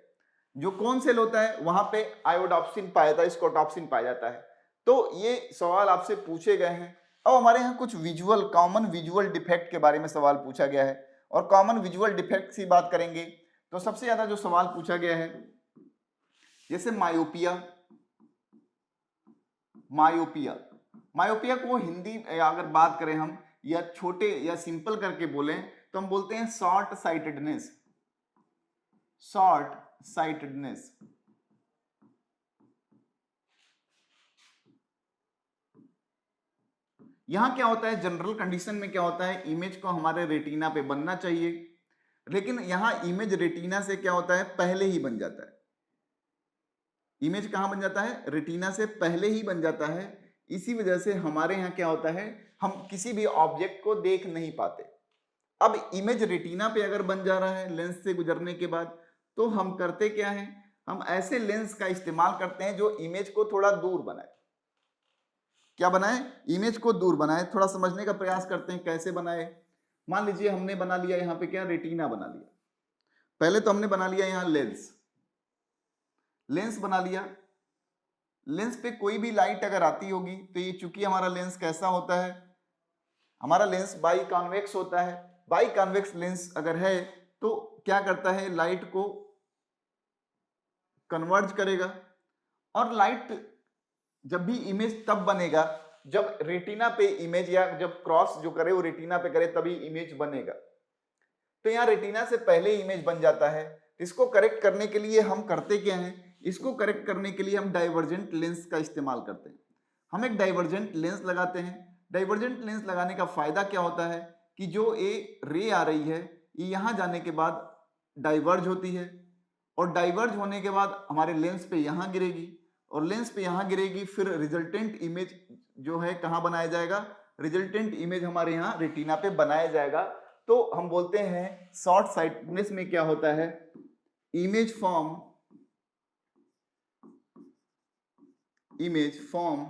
जो कौन सेल होता है वहां पे आयोडोप्सिन पाया जाता है, स्कोटोप्सिन पाया जाता है। तो ये सवाल आपसे पूछे गए हैं। अब हमारे यहाँ कुछ विजुअल, कॉमन विजुअल डिफेक्ट के बारे में सवाल पूछा गया है, और कॉमन विजुअल डिफेक्ट की बात करेंगे तो सबसे ज्यादा जो सवाल पूछा गया है, जैसे मायोपिया। मायोपिया, मायोपिया को हिंदी अगर बात करें हम, या छोटे या सिंपल करके बोलें तो हम बोलते हैं शॉर्ट साइटेडनेस। Short sightedness. यहां क्या होता है, जनरल कंडीशन में क्या होता है, इमेज को हमारे रेटिना पे बनना चाहिए, लेकिन यहां इमेज रेटिना से क्या होता है, पहले ही बन जाता है। इमेज कहां बन जाता है, रेटिना से पहले ही बन जाता है। इसी वजह से हमारे यहाँ क्या होता है, हम किसी भी ऑब्जेक्ट को देख नहीं पाते। अब इमेज रेटिना पे अगर बन जा रहा है लेंस से गुजरने के बाद, तो हम करते क्या है, हम ऐसे लेंस का इस्तेमाल करते हैं जो इमेज को थोड़ा दूर बनाए। क्या बनाए, इमेज को दूर बनाए। थोड़ा समझने का प्रयास करते हैं कैसे बनाए। मान लीजिए हमने बना लिया यहाँ पे क्या, रेटिना बना लिया। पहले तो हमने बना लिया यहाँ लेंस, लेंस बना लिया। लेंस पे कोई भी लाइट अगर आती होगी तो ये, चूंकि हमारा लेंस कैसा होता है, हमारा लेंस बाई कॉन्वेक्स होता है। बाई कॉन्वेक्स लेंस अगर है तो क्या करता है, लाइट को कन्वर्ज करेगा, और लाइट जब भी इमेज तब बनेगा जब रेटिना पे इमेज, या जब क्रॉस जो करे वो रेटिना पे करे तभी इमेज बनेगा। तो यहाँ रेटिना से पहले इमेज बन जाता है। इसको करेक्ट करने के लिए हम करते क्या हैं, इसको करेक्ट करने के लिए हम डाइवर्जेंट लेंस का इस्तेमाल करते हैं। हम एक डाइवर्जेंट लेंस लगाते हैं। डाइवर्जेंट लेंस लगाने का फायदा क्या होता है कि जो ए रे आ रही है ये यहाँ जाने के बाद डाइवर्ज होती है, और डाइवर्ज होने के बाद हमारे लेंस पे यहाँ गिरेगी, और लेंस पे यहाँ गिरेगी, फिर रिजल्टेंट इमेज जो है कहाँ बनाया जाएगा, रिजल्टेंट इमेज हमारे यहाँ रेटिना पे बनाया जाएगा। तो हम बोलते हैं शॉर्ट साइटनेस में क्या होता है, image form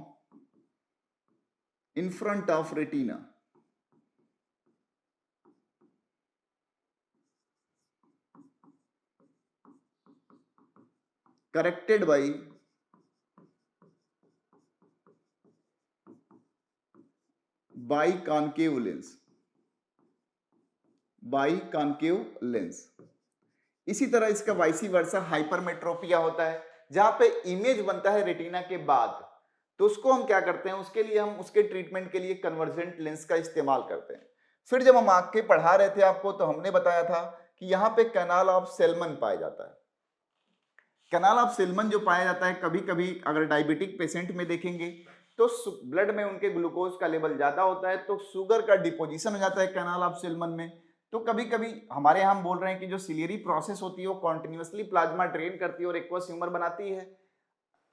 in front of retina, corrected by concave lens. इसी तरह इसका वाइसी वर्सा हाइपरमेट्रोपिया होता है, जहां पे इमेज बनता है रेटिना के बाद, तो उसको हम क्या करते हैं, उसके लिए हम उसके ट्रीटमेंट के लिए कन्वर्जेंट लेंस का इस्तेमाल करते हैं। फिर जब हम आंख के पढ़ा रहे थे आपको, तो हमने बताया था कि यहाँ पे कैनाल ऑफ सेलमन पाया जाता है। कैनाल ऑफ सेलमन जो पाया जाता है, कभी कभी अगर डायबिटिक पेशेंट में देखेंगे तो ब्लड में उनके ग्लूकोज का लेवल ज्यादा होता है, तो शुगर का डिपोजिशन हो जाता है कैनाल ऑफ सेलमन में। तो कभी कभी हमारे यहाँ हम बोल रहे हैं कि जो सिलियरी प्रोसेस होती है वो कॉन्टिन्यूसली प्लाज्मा ड्रेन करती है और एक्वस ह्यूमर बनाती है,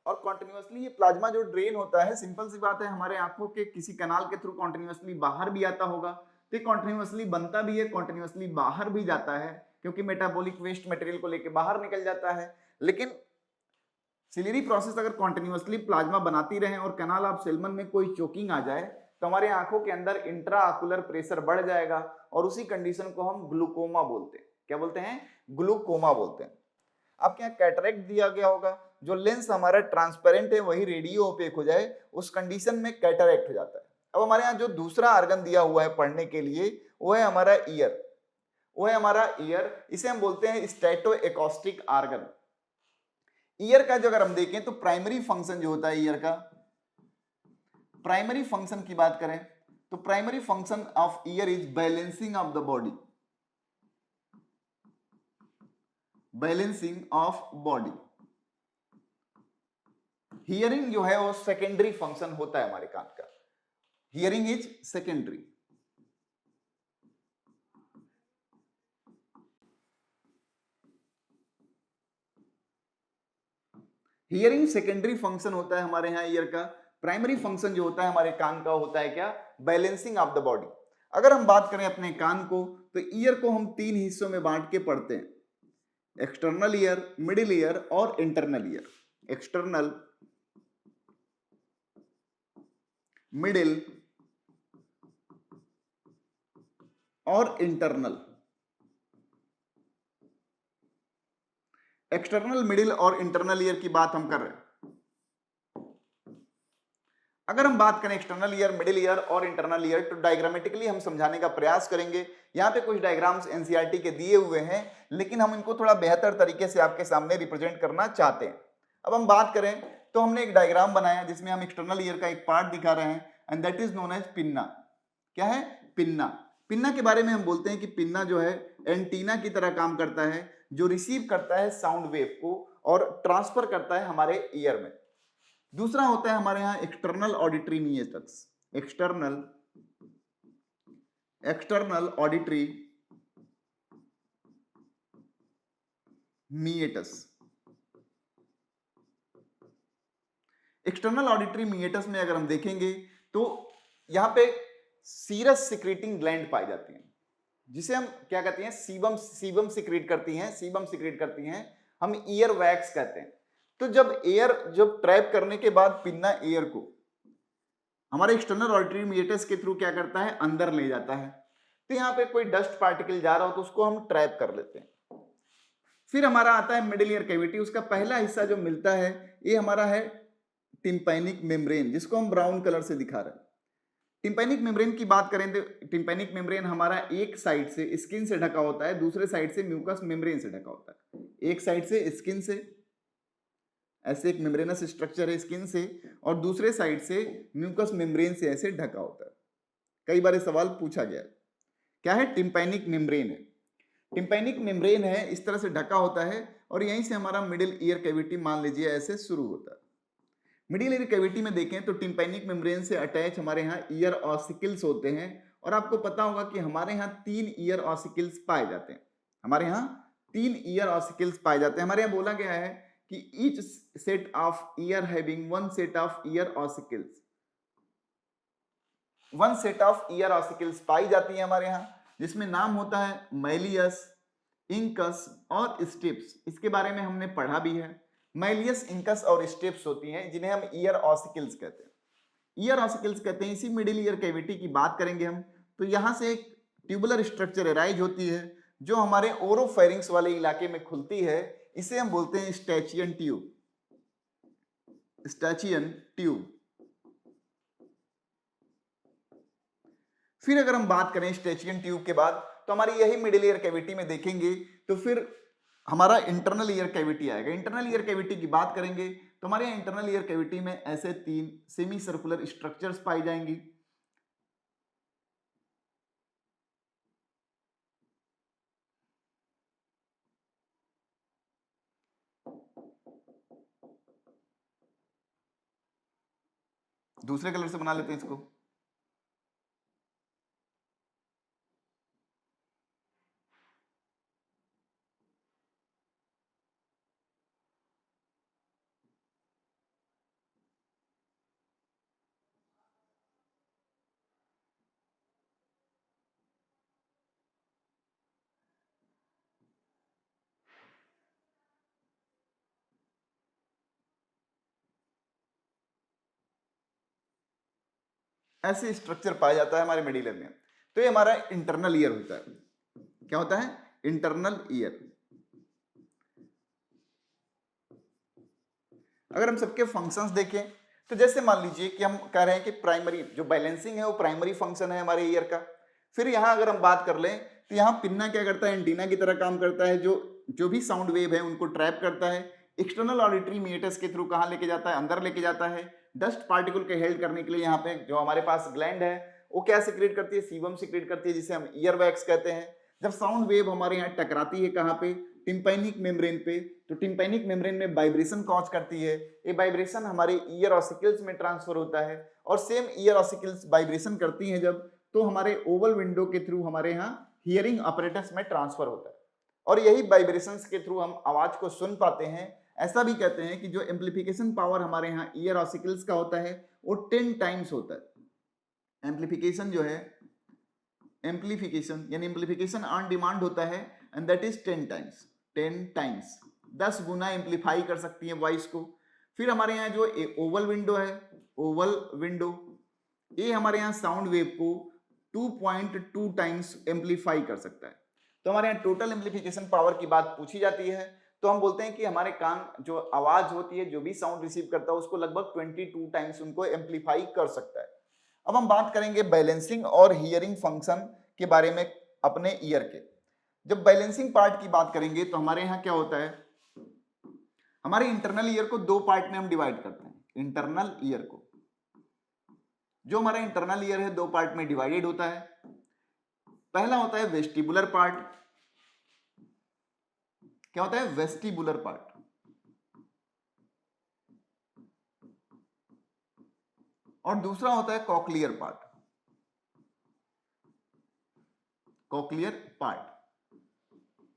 और कॉन्टिन्यूसली ये प्लाज्मा जो ड्रेन होता है, सिंपल सी बात है, हमारे आंखों के किसी कैनाल के थ्रू कॉन्टिन्यूसली बाहर भी आता होगा, तो कॉन्टिन्यूसली बनता भी है, कॉन्टिन्यूसली बाहर भी जाता है, क्योंकि मेटाबॉलिक वेस्ट मटेरियल को लेकर बाहर निकल जाता है। लेकिन सिलियरी प्रोसेस अगर कॉन्टिन्यूसली प्लाज्मा बनाती रहे और कैनाल ऑफ सेलमन में कोई चोकिंग आ जाए, तो हमारे आंखों के अंदर इंट्रा आकुलर प्रेशर बढ़ जाएगा, और उसी कंडीशन को हम ग्लूकोमा बोलते हैं। क्या बोलते हैं? ग्लूकोमा बोलते हैं। आपके यहाँ कैटरेक्ट दिया गया होगा, जो लेंस हमारा ट्रांसपेरेंट है वही रेडियो ओपेक हो जाए, उस कंडीशन में कैटरेक्ट हो जाता है। अब हमारे यहाँ जो दूसरा आर्गन दिया हुआ है पढ़ने के लिए, वो है हमारा ईयर। इसे हम बोलते हैं स्टेटो एकॉस्टिक आर्गन। ईयर का जो अगर हम देखें तो प्राइमरी फंक्शन जो होता है ईयर का, प्राइमरी फंक्शन की बात करें तो primary function of year is balancing of the body, balancing of body. Hearing जो है वो सेकेंडरी फंक्शन होता है हमारे कान का, hearing is secondary. Hearing secondary function होता है हमारे यहाँ ईयर का। प्राइमरी फंक्शन जो होता है हमारे कान का होता है क्या? Balancing of the body. अगर हम बात करें अपने कान को, तो ईयर को हम 3 हिस्सों में बांट के पढ़ते हैं, एक्सटर्नल ईयर, मिडिल ईयर और इंटरनल ईयर। एक्सटर्नल, मिडिल और इंटरनल। एक्सटर्नल, मिडिल और इंटरनल ईयर की बात हम कर रहे हैं। अगर हम बात करें एक्सटर्नल ईयर, मिडिल ईयर और इंटरनल ईयर, तो डायग्रामेटिकली हम समझाने का प्रयास करेंगे। यहाँ पे कुछ डायग्राम्स एनसीईआरटी के दिए हुए हैं, लेकिन हम इनको थोड़ा बेहतर तरीके से आपके सामने रिप्रेजेंट करना चाहते हैं। अब हम बात करें तो हमने एक डायग्राम बनाया जिसमें हम एक्सटर्नल ईयर का एक पार्ट दिखा रहे हैं, and that is known as pinna. क्या है? पिन्ना। पिन्ना के बारे में हम बोलते हैं कि पिन्ना जो है एंटीना की तरह काम करता है, जो रिसीव करता है साउंड वेव को और ट्रांसफर करता है हमारे ईयर में। दूसरा होता है हमारे यहाँ external auditory meatus. External auditory meatus. External auditory meatus में अगर हम देखेंगे तो यहाँ पे सीरस सिक्रेटिंग ग्लैंड पाई जाती है, जिसे हम क्या कहते हैं? सीबम सिक्रेट करती हैं, हम ईयर वैक्स कहते हैं। तो जब ट्रैप करने के बाद पिन्ना एयर को हमारे एक्सटर्नल ऑडिटरी मीएटस के थ्रू क्या करता है? अंदर ले जाता है। तो यहाँ पे कोई डस्ट पार्टिकल जा रहा हो तो उसको हम ट्रैप कर लेते हैं। फिर हमारा आता है मिडिल ईयर कैविटी। उसका पहला हिस्सा जो मिलता है ये हमारा है टिम्पैनिक मेम्ब्रेन, जिसको हम ब्राउन कलर से दिखा रहे हैं। टिम्पैनिक मेम्ब्रेन की बात करें तो टिम्पैनिक मेम्ब्रेन हमारा एक साइड से स्किन से ढका होता है, दूसरे साइड से म्यूकस मेम्ब्रेन से ढका होता है। एक साइड से स्किन से, ऐसे एक मेम्ब्रेनस स्ट्रक्चर है स्किन से, और दूसरे साइड से म्यूकस मेम्ब्रेन से ऐसे ढका होता है। कई बार सवाल पूछा गया, क्या है? टिम्पैनिक मेम्ब्रेन है। टिम्पैनिक मेम्ब्रेन है, इस तरह से ढका होता है, और यहीं से हमारा मिडिल ईयर कैविटी मान लीजिए ऐसे शुरू होता है। मिडिल ईयर कैविटी में देखें तो टिम्पैनिक मेम्ब्रेन से अटैच हमारे यहाँ ईयर ऑसिकल्स होते हैं, और आपको पता होगा कि हमारे यहाँ 3 ईयर ऑसिकल्स पाए जाते हैं। हमारे यहाँ 3 ईयर ऑसिकल्स पाए जाते हैं। हमारे यहाँ बोला गया है कि each set of ear having 1 set of ear ossicles. One set of ear ossicles पाई जाती है हमारे यहाँ, जिसमें नाम होता है मैलियस, इंकस और स्टेप्स। इसके बारे में हमने पढ़ा भी है। मैलियस, इंकस और स्टेप्स होती हैं जिन्हें हम ईयर ऑसिकल्स कहते हैं। ईयर ऑसिकल्स कहते हैं। इसी मिडिल ईयर कैविटी की बात करेंगे हम, तो यहाँ से एक ट्यूबुलर स्ट्रक्चर अराइज होती है जो हमारे ओरोफेरिंक्स वाले इलाके में खुलती है। इसे हम बोलते हैं स्टैचियन ट्यूब। स्टैचियन ट्यूब। फिर अगर हम बात करें स्टैचियन ट्यूब के बाद, तो हमारी यही मिडिल ईयर कैविटी में देखेंगे तो फिर हमारा इंटरनल ईयर कैविटी आएगा। इंटरनल ईयर कैविटी की बात करेंगे तो हमारे यहाँ इंटरनल ईयर कैविटी में ऐसे 3 सेमी सर्कुलर स्ट्रक्चर्स पाई जाएंगी। दूसरे कलर से बना लेते हैं इसको। ऐसे स्ट्रक्चर पाया जाता है हमारे मिडिल ईयर में। तो ये हमारा इंटरनल ईयर होता है। क्या होता है? Internal ear. अगर हम सबके फंक्शंस देखें तो जैसे मान लीजिए कि हम कह रहे हैं कि प्राइमरी जो बैलेंसिंग है वो प्राइमरी फंक्शन है हमारे ईयर का। फिर यहाँ अगर हम बात कर लें तो यहाँ पिन्ना क्या करता है? एंटीना की तरह काम करता है, जो भी साउंड वेव है उनको ट्रैप करता है। एक्सटर्नल ऑडिटरी मीटर्स के थ्रू कहाँ लेके जाता है? अंदर लेके जाता है। डस्ट पार्टिकल के हेल्ड करने के लिए यहाँ पे जो हमारे पास ग्लैंड है वो क्या सिक्रेट करती है? सीबम सिक्रेट करती है, जिसे हम ईयर वैक्स कहते हैं। जब साउंड वेव हमारे यहाँ टकराती है कहाँ पे? टिम्पैनिक मेम्ब्रेन पे, तो टिम्पैनिक मेम्ब्रेन में वाइब्रेशन कॉज करती है। ये वाइब्रेशन हमारे ईयर ऑसिकल्स में ट्रांसफर होता है और सेम ईयर ऑसिकल्स वाइब्रेशन करती हैं जब, तो हमारे ओवल विंडो के थ्रू हमारे यहाँ हियरिंग अपरेटस में ट्रांसफर होता है और यही वाइब्रेशंस के थ्रू हम आवाज को सुन पाते हैं। ऐसा भी कहते हैं कि जो एम्प्लीफिकेशन पावर हमारे यहाँ ईयर ऑसिकल्स का होता है वो 10 टाइम्स होता है। एम्प्लीफिकेशन जो है, एम्प्लीफिकेशन यानी एम्प्लीफिकेशन ऑन डिमांड होता है and that is 10 times. 10 times 10 Guna amplify कर सकती है वॉइस को। फिर हमारे यहाँ जो ओवल विंडो है, ओवल विंडो, ये हमारे यहाँ साउंड वेव को 2.2 टाइम्स एम्प्लीफाई कर सकता है। तो हमारे यहाँ टोटल एम्प्लीफिकेशन पावर की बात पूछी जाती है तो हम बोलते हैं कि हमारे कान जो आवाज होती है, जो भी साउंड रिसीव करता है उसको लगभग 22 टाइम्स उनको एम्प्लीफाई कर सकता है। अब हम बात करेंगे बैलेंसिंग और हियरिंग फंक्शन के बारे में अपने ईयर के। जब बैलेंसिंग पार्ट की बात करेंगे तो हमारे यहाँ क्या होता है? हमारे इंटरनल ईयर को 2 पार्ट में हम डिवाइड करते हैं। इंटरनल ईयर को, जो हमारा इंटरनल ईयर है 2 पार्ट में डिवाइडेड होता है। पहला होता है वेस्टिबुलर पार्ट। क्या होता है? Vestibular part. और दूसरा होता है कॉक्लियर पार्ट। Cochlear part.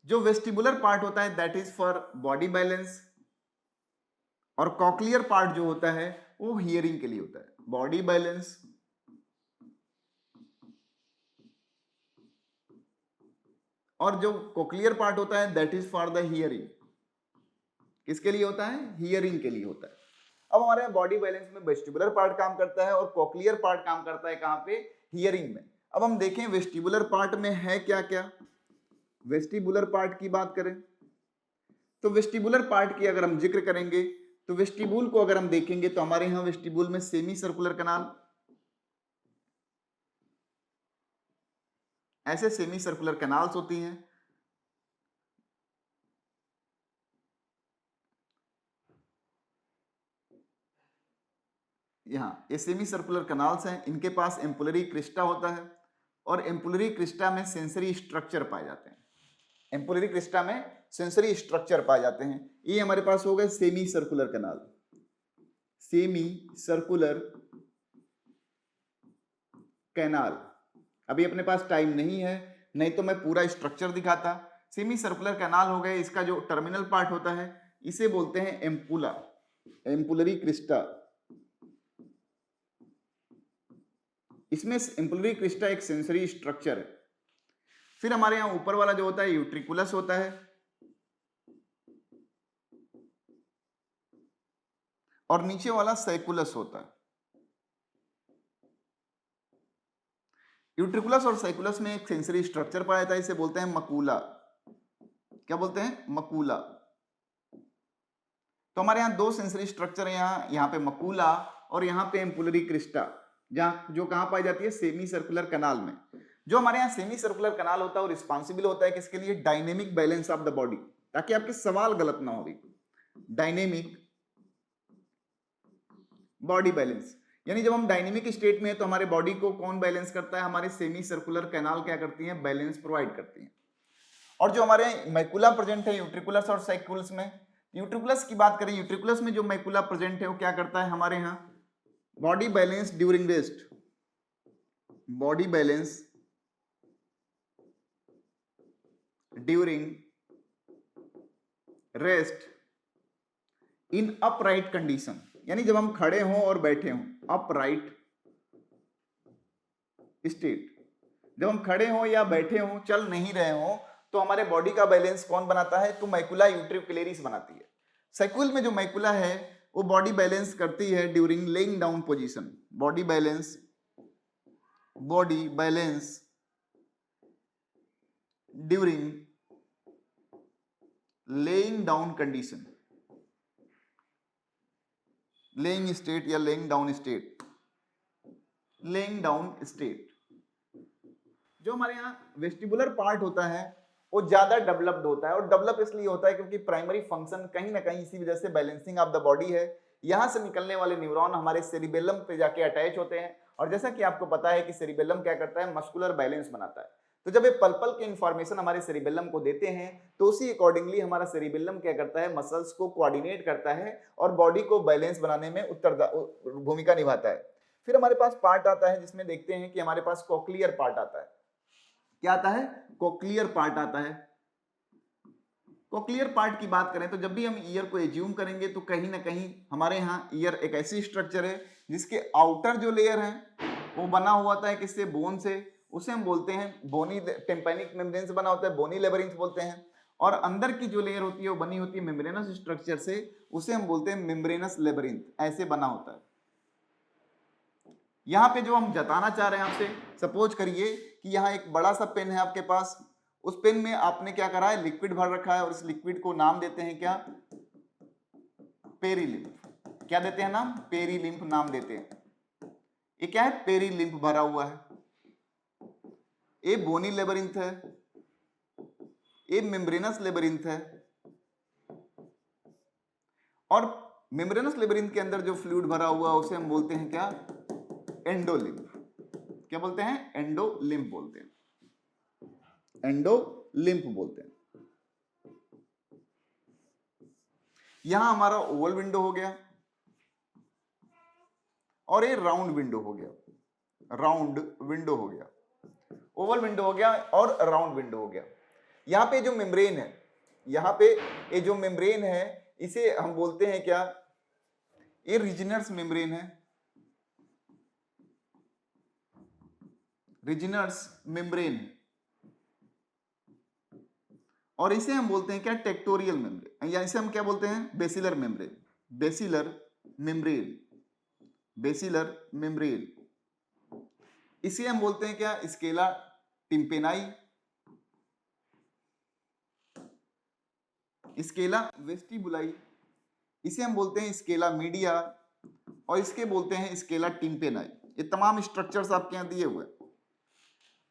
जो वेस्टिबुलर पार्ट होता है that is for body balance और कॉक्लियर पार्ट जो होता है वो हियरिंग के लिए होता है। बॉडी बैलेंस और जो कोक्लियर पार्ट होता है that is for the hearing. किसके लिए होता है? हियरिंग के लिए होता है। अब हमारे बॉडी बैलेंस में वेस्टिबुलर पार्ट काम करता है और कोक्लियर पार्ट काम करता है कहां पे? हियरिंग में। अब हम देखें वेस्टिबुलर पार्ट में है क्या क्या। वेस्टिबुलर पार्ट की बात करें तो वेस्टिबुलर पार्ट की अगर हम जिक्र करेंगे तो वेस्टिबुल को अगर हम देखेंगे तो हमारे यहाँ वेस्टिबुल में सेमी सर्कुलर कनाल, ऐसे सेमी सर्कुलर कैनाल्स होती हैं। यहाँ ये सेमी सर्कुलर कैनाल्स हैं, इनके पास एम्पुलरी क्रिस्टा होता है और एम्पुलरी क्रिस्टा में सेंसरी स्ट्रक्चर पाए जाते हैं। एम्पुलरी क्रिस्टा में सेंसरी स्ट्रक्चर पाए जाते हैं। ये हमारे पास हो गए semi circular canal. Semi circular canal. अभी अपने पास टाइम नहीं है, नहीं तो मैं पूरा स्ट्रक्चर दिखाता। सेमी सर्कुलर कैनाल हो गए, इसका जो टर्मिनल पार्ट होता है इसे बोलते हैं एम्पुला, एम्पुलरी क्रिस्टा। इसमें एम्पुलरी क्रिस्टा एक सेंसरी स्ट्रक्चर है। फिर हमारे यहाँ ऊपर वाला जो होता है यूट्रिकुलस होता है, और नीचे वाला सैकुलस होता है। यूट्रिकुलस और सैकुलस में एक सेंसरी स्ट्रक्चर पाया जाता है, इसे बोलते हैं मकूला। क्या बोलते हैं? मकूला। तो हमारे यहाँ दो सेंसरी स्ट्रक्चर है, यहाँ पे मकूला और यहाँ पे एम्पुलरी क्रिस्टा, जहाँ जो कहाँ पाई जाती है? सेमी सर्कुलर कनाल में। जो हमारे यहाँ सेमी सर्कुलर कनाल होता है वो रिस्पॉन्सिबल होता है किसके लिए? Dynamic balance of the body, ताकि आपके सवाल गलत ना हो। डायनेमिक बॉडी बैलेंस, यानी जब हम डायनेमिक स्टेट में है तो हमारे बॉडी को कौन बैलेंस करता है? हमारे सेमी सर्कुलर कैनाल क्या करती हैं? बैलेंस प्रोवाइड करती हैं। और जो हमारे मैकुला प्रेजेंट है यूट्रिकुलस और सैकुलस में, यूट्रिकुलस की बात करें, यूट्रिकुलस में जो मैकुला प्रेजेंट है वो क्या करता है हमारे यहाँ? Body balance during rest, body balance during rest in upright condition, यानी जब हम खड़े हों और बैठे हों, अपराइट स्टेट। जब हम खड़े हों या बैठे हों, चल नहीं रहे हों, तो हमारे बॉडी का बैलेंस कौन बनाता है? तो मैकुला यूट्रिकुलरिस बनाती है। सैकुल में जो मैकुला है वो बॉडी बैलेंस करती है during lying down position, body balance during lying down condition, lying state या lying down state, lying down state. जो हमारे यहाँ वेस्टिबुलर पार्ट होता है वो ज्यादा डेवलप्ड होता है, और डेवलप इसलिए होता है क्योंकि प्राइमरी फंक्शन कहीं ना कहीं इसी वजह से बैलेंसिंग ऑफ द बॉडी है। यहां से निकलने वाले न्यूरॉन हमारे सेरिबेलम पे जाके अटैच होते हैं, और जैसा कि आपको पता है कि सेरिबेलम क्या करता है? मस्कुलर बैलेंस बनाता है। तो जब ये पल के इंफॉर्मेशन हमारे सेरिबेलम को देते हैं तो उसी अकॉर्डिंगली हमारा सेरिबेलम क्या करता है? मसल्स को कोऑर्डिनेट करता है और बॉडी को बैलेंस बनाने में भूमिका निभाता है। फिर हमारे पास पार्ट आता है जिसमें देखते हैं कि हमारे पास कोक्लियर पार्ट आता है। क्या आता है? कोक्लियर पार्ट आता है। कोक्लियर पार्ट की बात करें तो जब भी हम ईयर को एज्यूम करेंगे तो कहीं ना कहीं हमारे यहाँ ईयर एक ऐसी स्ट्रक्चर है जिसके आउटर जो लेयर है वो बना हुआ था किससे? बोन से। उसे हम बोलते हैं बोनी, टेम्पैनिक मेम्ब्रेन से बना होता है, बोनी लेबरिंथ बोलते हैं। और अंदर की जो लेयर होती है वो बनी होती है मेम्ब्रेनस स्ट्रक्चर से, उसे हम बोलते हैं मेम्ब्रेनस लेबरिंथ। ऐसे बना होता है। यहाँ पे जो हम जताना चाह रहे हैं आपसे, सपोज करिए कि यहाँ एक बड़ा सा पेन है आपके पास, उस पेन में आपने क्या करा है? लिक्विड भर रखा है, और इस लिक्विड को नाम देते हैं क्या? पेरीलिम्फ। क्या देते हैं नाम? पेरीलिम्फ नाम देते हैं। ये क्या है? पेरीलिम्फ भरा हुआ है। ये बोनी लेबरिंथ है, ये मेम्ब्रेनस लेबरिंथ है, और मेम्ब्रेनस लेबरिंथ के अंदर जो फ्लूइड भरा हुआ है उसे हम बोलते हैं क्या? एंडोलिम्फ। क्या बोलते हैं? एंडोलिम्फ बोलते हैं, एंडोलिम्फ बोलते हैं। यहां हमारा ओवल विंडो हो गया और ये राउंड विंडो हो गया, राउंड विंडो हो गया, ओवल विंडो हो गया और राउंड विंडो हो गया। यहाँ पे जो मेम्ब्रेन है, यहाँ पे ये जो मेम्ब्रेन है इसे हम बोलते हैं क्या? ये रिजिनर्स मेम्ब्रेन है, रिजिनर्स मेम्ब्रेन, और इसे हम बोलते हैं क्या? टेक्टोरियल मेम्ब्रेन, या इसे हम क्या बोलते हैं? Basilar membrane, basilar membrane, basilar membrane. इसे हम बोलते हैं क्या? स्केला टिम्पेनाई, स्केला वेस्टिबुलाई, इसे हम बोलते हैं स्केला मीडिया, और इसके बोलते हैं स्केला टिम्पेनाई। ये तमाम स्ट्रक्चर्स आपके यहाँ दिए हुए हैं।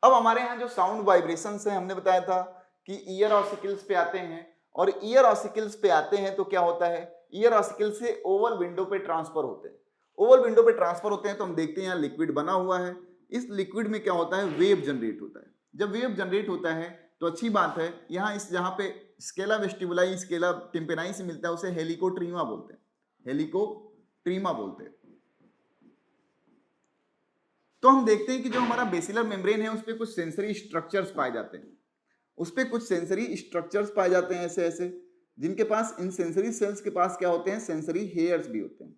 अब हमारे यहाँ जो साउंड वाइब्रेशंस है, हमने बताया था कि ईयर ऑसिकल्स पे आते हैं, और ईयर ऑसिकल्स पे आते हैं तो क्या होता है? ईयर ऑसिकल से ओवल विंडो पे ट्रांसफर होते हैं। ओवल विंडो पे ट्रांसफर होते हैं तो हम देखते हैं यहाँ लिक्विड बना हुआ है। इस लिक्विड में क्या होता है? वेव जनरेट होता है। जब वेव जनरेट होता है तो अच्छी बात है, यहाँ इस जहाँ पे स्केला वेस्टिबुलाई स्केला टिम्पेनाई से मिलता है उसे हेलिकोट्रीमा बोलते हैं, हेलिकोट्रीमा बोलते हैं। तो हम देखते हैं कि जो हमारा बेसिलर मेम्ब्रेन है उस पे कुछ सेंसरी स्ट्रक्चर्स पाए जाते हैं, उस पे कुछ सेंसरी स्ट्रक्चर्स पाए जाते हैं ऐसे ऐसे, जिनके पास, इन सेंसरी सेल्स के पास क्या होते हैं? सेंसरी हेयर्स भी होते हैं।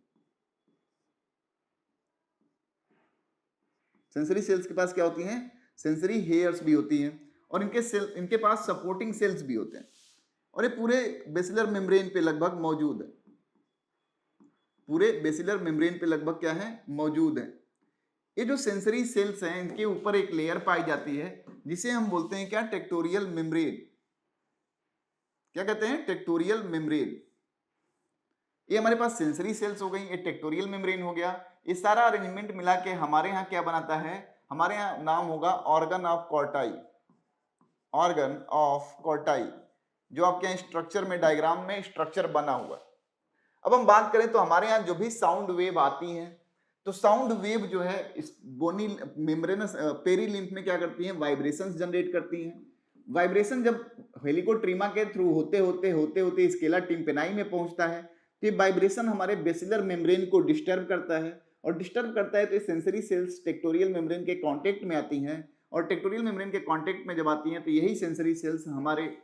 सेंसरी सेल्स के पास क्या होती हैं, सेंसरी हेयर्स भी होती हैं, और इनके पास सपोर्टिंग सेल्स भी होते हैं, और ये पूरे बेसिलर मेम्ब्रेन पे लगभग मौजूद है, पूरे बेसिलर मेम्ब्रेन पे लगभग क्या है, मौजूद है। ये जो सेंसरी सेल्स हैं इनके ऊपर एक लेयर पाई जाती है जिसे हम बोलते हैं क्या, टेक्टोरियल मेम्ब्रेन। क्या कहते हैं, टेक्टोरियल मेम्ब्रेन। ये हमारे पास सेंसरी सेल्स हो गई, ये टेक्टोरियल मेम्ब्रेन हो गया। ये सारा अरेंजमेंट मिला के हमारे यहाँ क्या बनाता है, हमारे यहाँ नाम होगा organ of Corti, organ of Corti, जो आपके यहाँ स्ट्रक्चर में, डायग्राम में स्ट्रक्चर बना हुआ है। अब हम बात करें तो हमारे यहाँ जो भी साउंड वेव आती है, तो साउंड वेव जो है इस बोनी मेम्ब्रेनस पेरीलिम्फ में क्या करती है, वाइब्रेशंस जनरेट करती हैं। वाइब्रेशन जब हेलिकोट्रीमा के थ्रू होते होते स्केला टिम्पेनाई में पहुंचता है, तो ये वाइब्रेशन हमारे बेसिलर मेम्ब्रेन को डिस्टर्ब करता है, और डिस्टर्ब करता है तो ये सेंसरी सेल्स टेक्टोरियल मेम्ब्रेन के कांटेक्ट में आती हैं, और टेक्टोरियल मेम्ब्रेन के कांटेक्ट में जब आती हैं तो यही सेंसरी सेल्स हमारे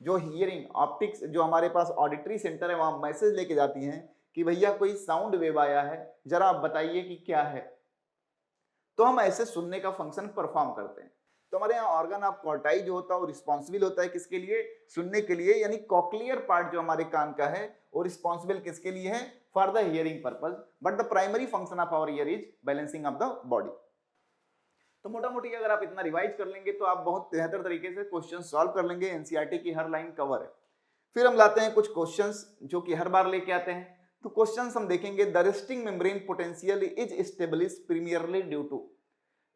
जो हियरिंग ऑप्टिक्स, जो हमारे पास ऑडिटरी सेंटर है, वहां मैसेज लेके जाती हैं कि भैया कोई साउंड वेव आया है, जरा आप बताइए कि क्या है। तो हम ऐसे सुनने का फंक्शन परफॉर्म करते हैं। तो हमारे यहाँ ऑर्गन ऑफ कॉर्टाई जो होता है वो रिस्पॉन्सिबल होता है किसके लिए, सुनने के लिए, यानी कॉक्लियर पार्ट जो हमारे कान का है वो रिस्पॉन्सिबल किसके लिए है, for the hearing purpose, but the primary function of our ear is balancing of the body. तो मोटा मोटी अगर आप इतना रिवाइज कर लेंगे तो आप बहुत बेहतर तरीके से क्वेश्चन सॉल्व कर लेंगे, एनसीईआरटी की हर लाइन कवर है। फिर हम लाते हैं कुछ क्वेश्चंस जो कि हर बार लेके आते हैं। तो क्वेश्चंस हम देखेंगे, the resting membrane potential is established primarily due to,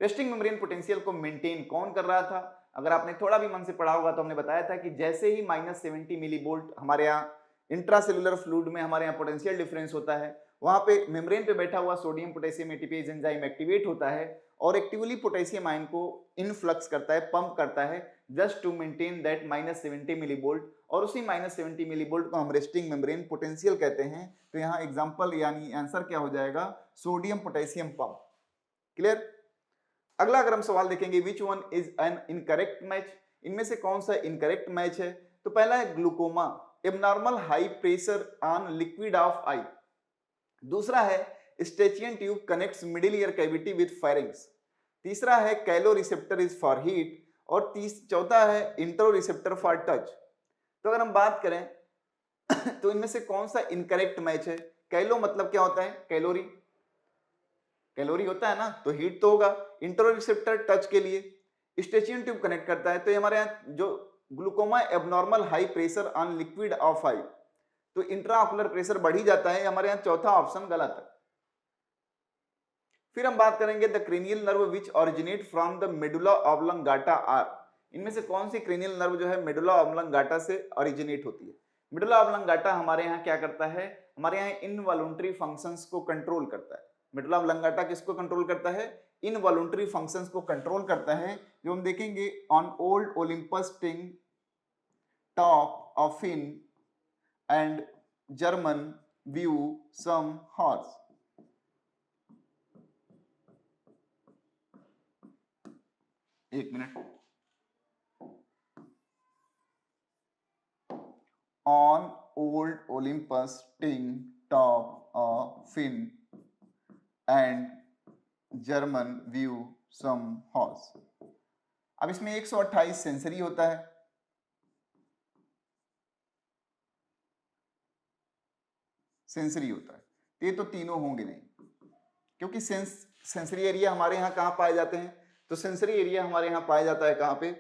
resting membrane potential को मेंटेन कौन कर रहा था। अगर आपने थोड़ा भी मन से पढ़ा होगा तो हमने बताया था कि जैसे ही -70 मिलीवोल्ट हमारे यहाँ इंट्रासेलुलर फ्लूइड में हमारे यहाँ पोटेंशियल डिफरेंस होता है, वहां पे मेम्ब्रेन पे बैठा हुआ sodium potassium ATPase enzyme activate होता है और एक्टिवली पोटेशियम आयन को इनफ्लक्स करता है, पंप करता है, just to maintain that -70 millivolt, और उसी -70 मिलीवोल्ट को हम रेस्टिंग मेम्ब्रेन पोटेंशियल कहते हैं। तो यहाँ एग्जांपल यानी आंसर क्या हो जाएगा, सोडियम पोटेशियम पंप। क्लियर। अगला अगर हम सवाल देखेंगे, which one is an incorrect match, इनमें से कौन सा इनकरेक्ट मैच है। तो पहला है glaucoma, abnormal high pressure on liquid of eye. दूसरा है eustachian tube connects middle ear cavity with pharynx. तीसरा है कैलो रिसेप्टर इज फॉर हीट, और चौथा है इंट्रो रिसेप्टर फॉर टच। तो अगर हम बात करें तो इनमें से कौन सा इनकरेक्ट मैच है। कैलो मतलब क्या होता है, कैलोरी, कैलोरी होता है ना, तो हीट तो होगा। इंट्रो रिसेप्टर टच के लिए, स्टेचियन ट्यूब कनेक्ट करता है। तो हमारे यहाँ जो glaucoma abnormal high pressure on liquid of eye, तो इंट्राऑकुलर प्रेशर बढ़ ही जाता है, हमारे यहाँ चौथा ऑप्शन गलत है। फिर हम बात करेंगे the cranial nerve which originate from the medulla oblongata are, इनमें से कौन सी क्रेनियल नर्व जो है मेडुला ऑब्लंगाटा से ओरिजिनेट होती है। मेडुला ऑब्लंगाटा हमारे यहाँ क्या करता है, हमारे यहाँ इनवॉलंटरी फंक्शंस को कंट्रोल करता है। मेडुला ऑब्लंगाटा किसको कंट्रोल करता है, इनवॉलंटरी फंक्शंस को कंट्रोल करता है, जो हम देखेंगे on old Olympus ting top of Finn and German view some horse. एक मिनट, on old Olympus ting top of Finn and German view some horse. अब इसमें 128 सेंसरी होता है, सेंसरी होता है, ये तो तीनों होंगे नहीं, क्योंकि सेंसरी एरिया हमारे यहाँ कहाँ पाए जाते हैं, तो सेंसरी एरिया हमारे यहाँ पाया जाता है कहाँ पे,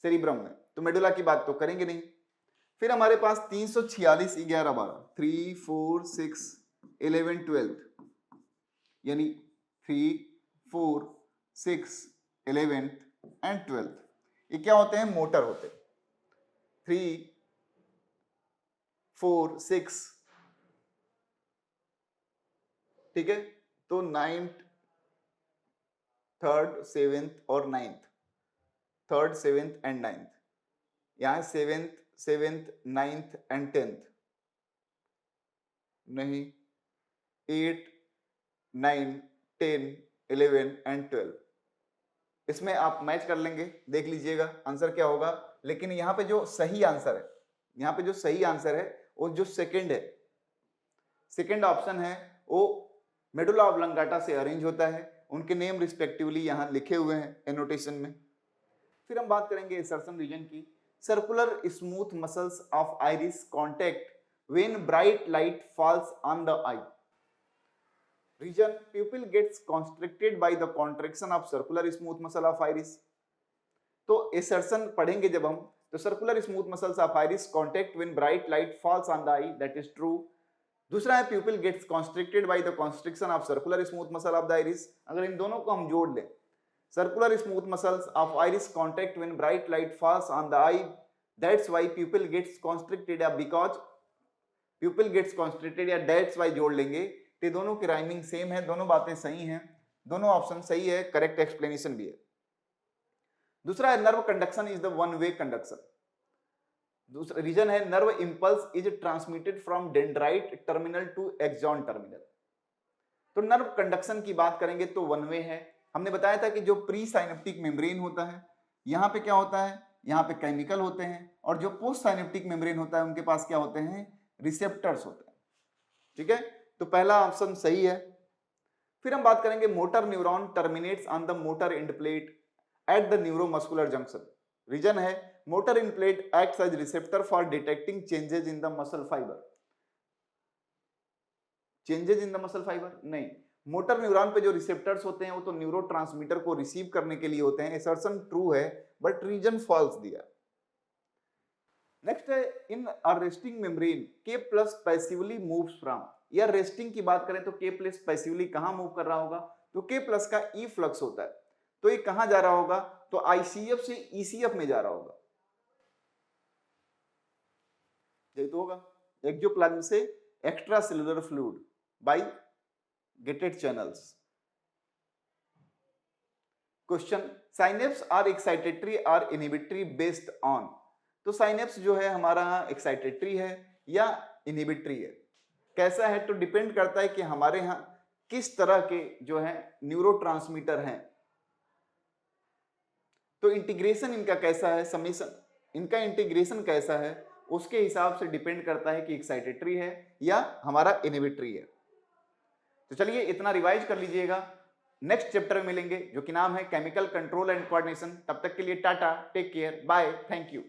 सेरिब्रम में, तो मेडुला की बात तो करेंगे नहीं। फिर हमारे पास 346 11 12 3 4 6 11 12, यानी 3 4 6 11 एंड 12, ये क्या होते हैं, मोटर होते हैं। 3 4 6, ठीक है, तो 9th 3rd 7th और 9th, 3rd 7th and 9th, यहाँ 7th 9th एंड 10th नहीं, 8 9 10 11 एंड 12, इसमें आप मैच कर लेंगे, देख लीजिएगा आंसर क्या होगा। लेकिन यहाँ पे जो सही आंसर है, यहाँ पे जो सही आंसर है वो जो सेकंड है, सेकंड ऑप्शन है, वो मेडुला ऑब्लंगाटा से अरेंज होता है, उनके नेम रिस्पेक्टिवली यहाँ लिखे हुए हैं एनोटेशन में। फिर हम बात करेंगे एसर्शन रीजन की। Circular smooth muscles of iris contract when bright light falls on the eye. Reason pupil gets constricted by the contraction of circular smooth muscle of iris। तो एसर्शन पढ़ेंगे जब हम, तो circular smooth muscles of iris contract when bright light falls on the I, that is true. दूसरा है pupil gets constricted by the constriction of circular smooth muscle of the iris। अगर इन दोनों को हम जोड़ लें, circular smooth muscles of iris contact when bright light falls on the eye, that's why pupil gets constricted, या because pupil gets constricted, या that's why जोड़ लेंगे, तो दोनों की राइमिंग सेम है, दोनों बातें सही हैं, दोनों ऑप्शन सही है, करेक्ट एक्सप्लेनेशन भी है। दूसरा है nerve conduction is the one way conduction. दूसरा रीजन है nerve impulse is transmitted from dendrite terminal to axon terminal. तो नर्व कंडक्शन की बात करेंगे तो वन वे है। हमने बताया था कि जो प्री साइनेप्टिक मेम्ब्रेन होता है, यहाँ पे क्या होता है, यहाँ पे केमिकल होते हैं, और जो पोस्ट साइनेप्टिक मेम्ब्रेन होता है उनके पास क्या होते हैं, रिसेप्टर्स होते हैं। ठीक है, तो पहला ऑप्शन सही है। फिर हम बात करेंगे motor neuron terminates on the motor end plate at the neuromuscular junction. Reason है motor end plate acts as receptor for detecting changes in the muscle fibre. Changes in the muscle fibre नहीं, motor neuron पे जो receptors होते हैं वो तो neurotransmitter को receive करने के लिए होते हैं। असर्शन ट्रू है बट रीजन फॉल्स दिया। नेक्स्ट है इन अ resting membrane K plus passively moves from. या रेस्टिंग की बात करें तो के प्लस पैसिवली कहां मूव कर रहा होगा, तो के प्लस का ई फ्लक्स होता है, तो ये कहां जा रहा होगा, तो आईसीएफ से ईसीएफ में जा रहा होगा। यही तो होगा, एक्सोप्लाज्म से extra cellular fluid by gated channels. Question, synapse are excitatory or inhibitory based on. तो साइनेप्स जो है हमारा एक्साइटेटरी है या इनहिबिटरी है, कैसा है, तो डिपेंड करता है कि हमारे यहाँ किस तरह के जो है न्यूरोट्रांसमीटर हैं। तो इंटीग्रेशन इनका कैसा है, समेशन इनका इंटीग्रेशन कैसा है, उसके हिसाब से डिपेंड करता है कि एक्साइटेटरी है या हमारा इनहिबिटरी है। तो चलिए इतना रिवाइज कर लीजिएगा। नेक्स्ट चैप्टर में मिलेंगे जो कि नाम है केमिकल कंट्रोल एंड कोऑर्डिनेशन। तब तक के लिए tata, take care, bye, thank you.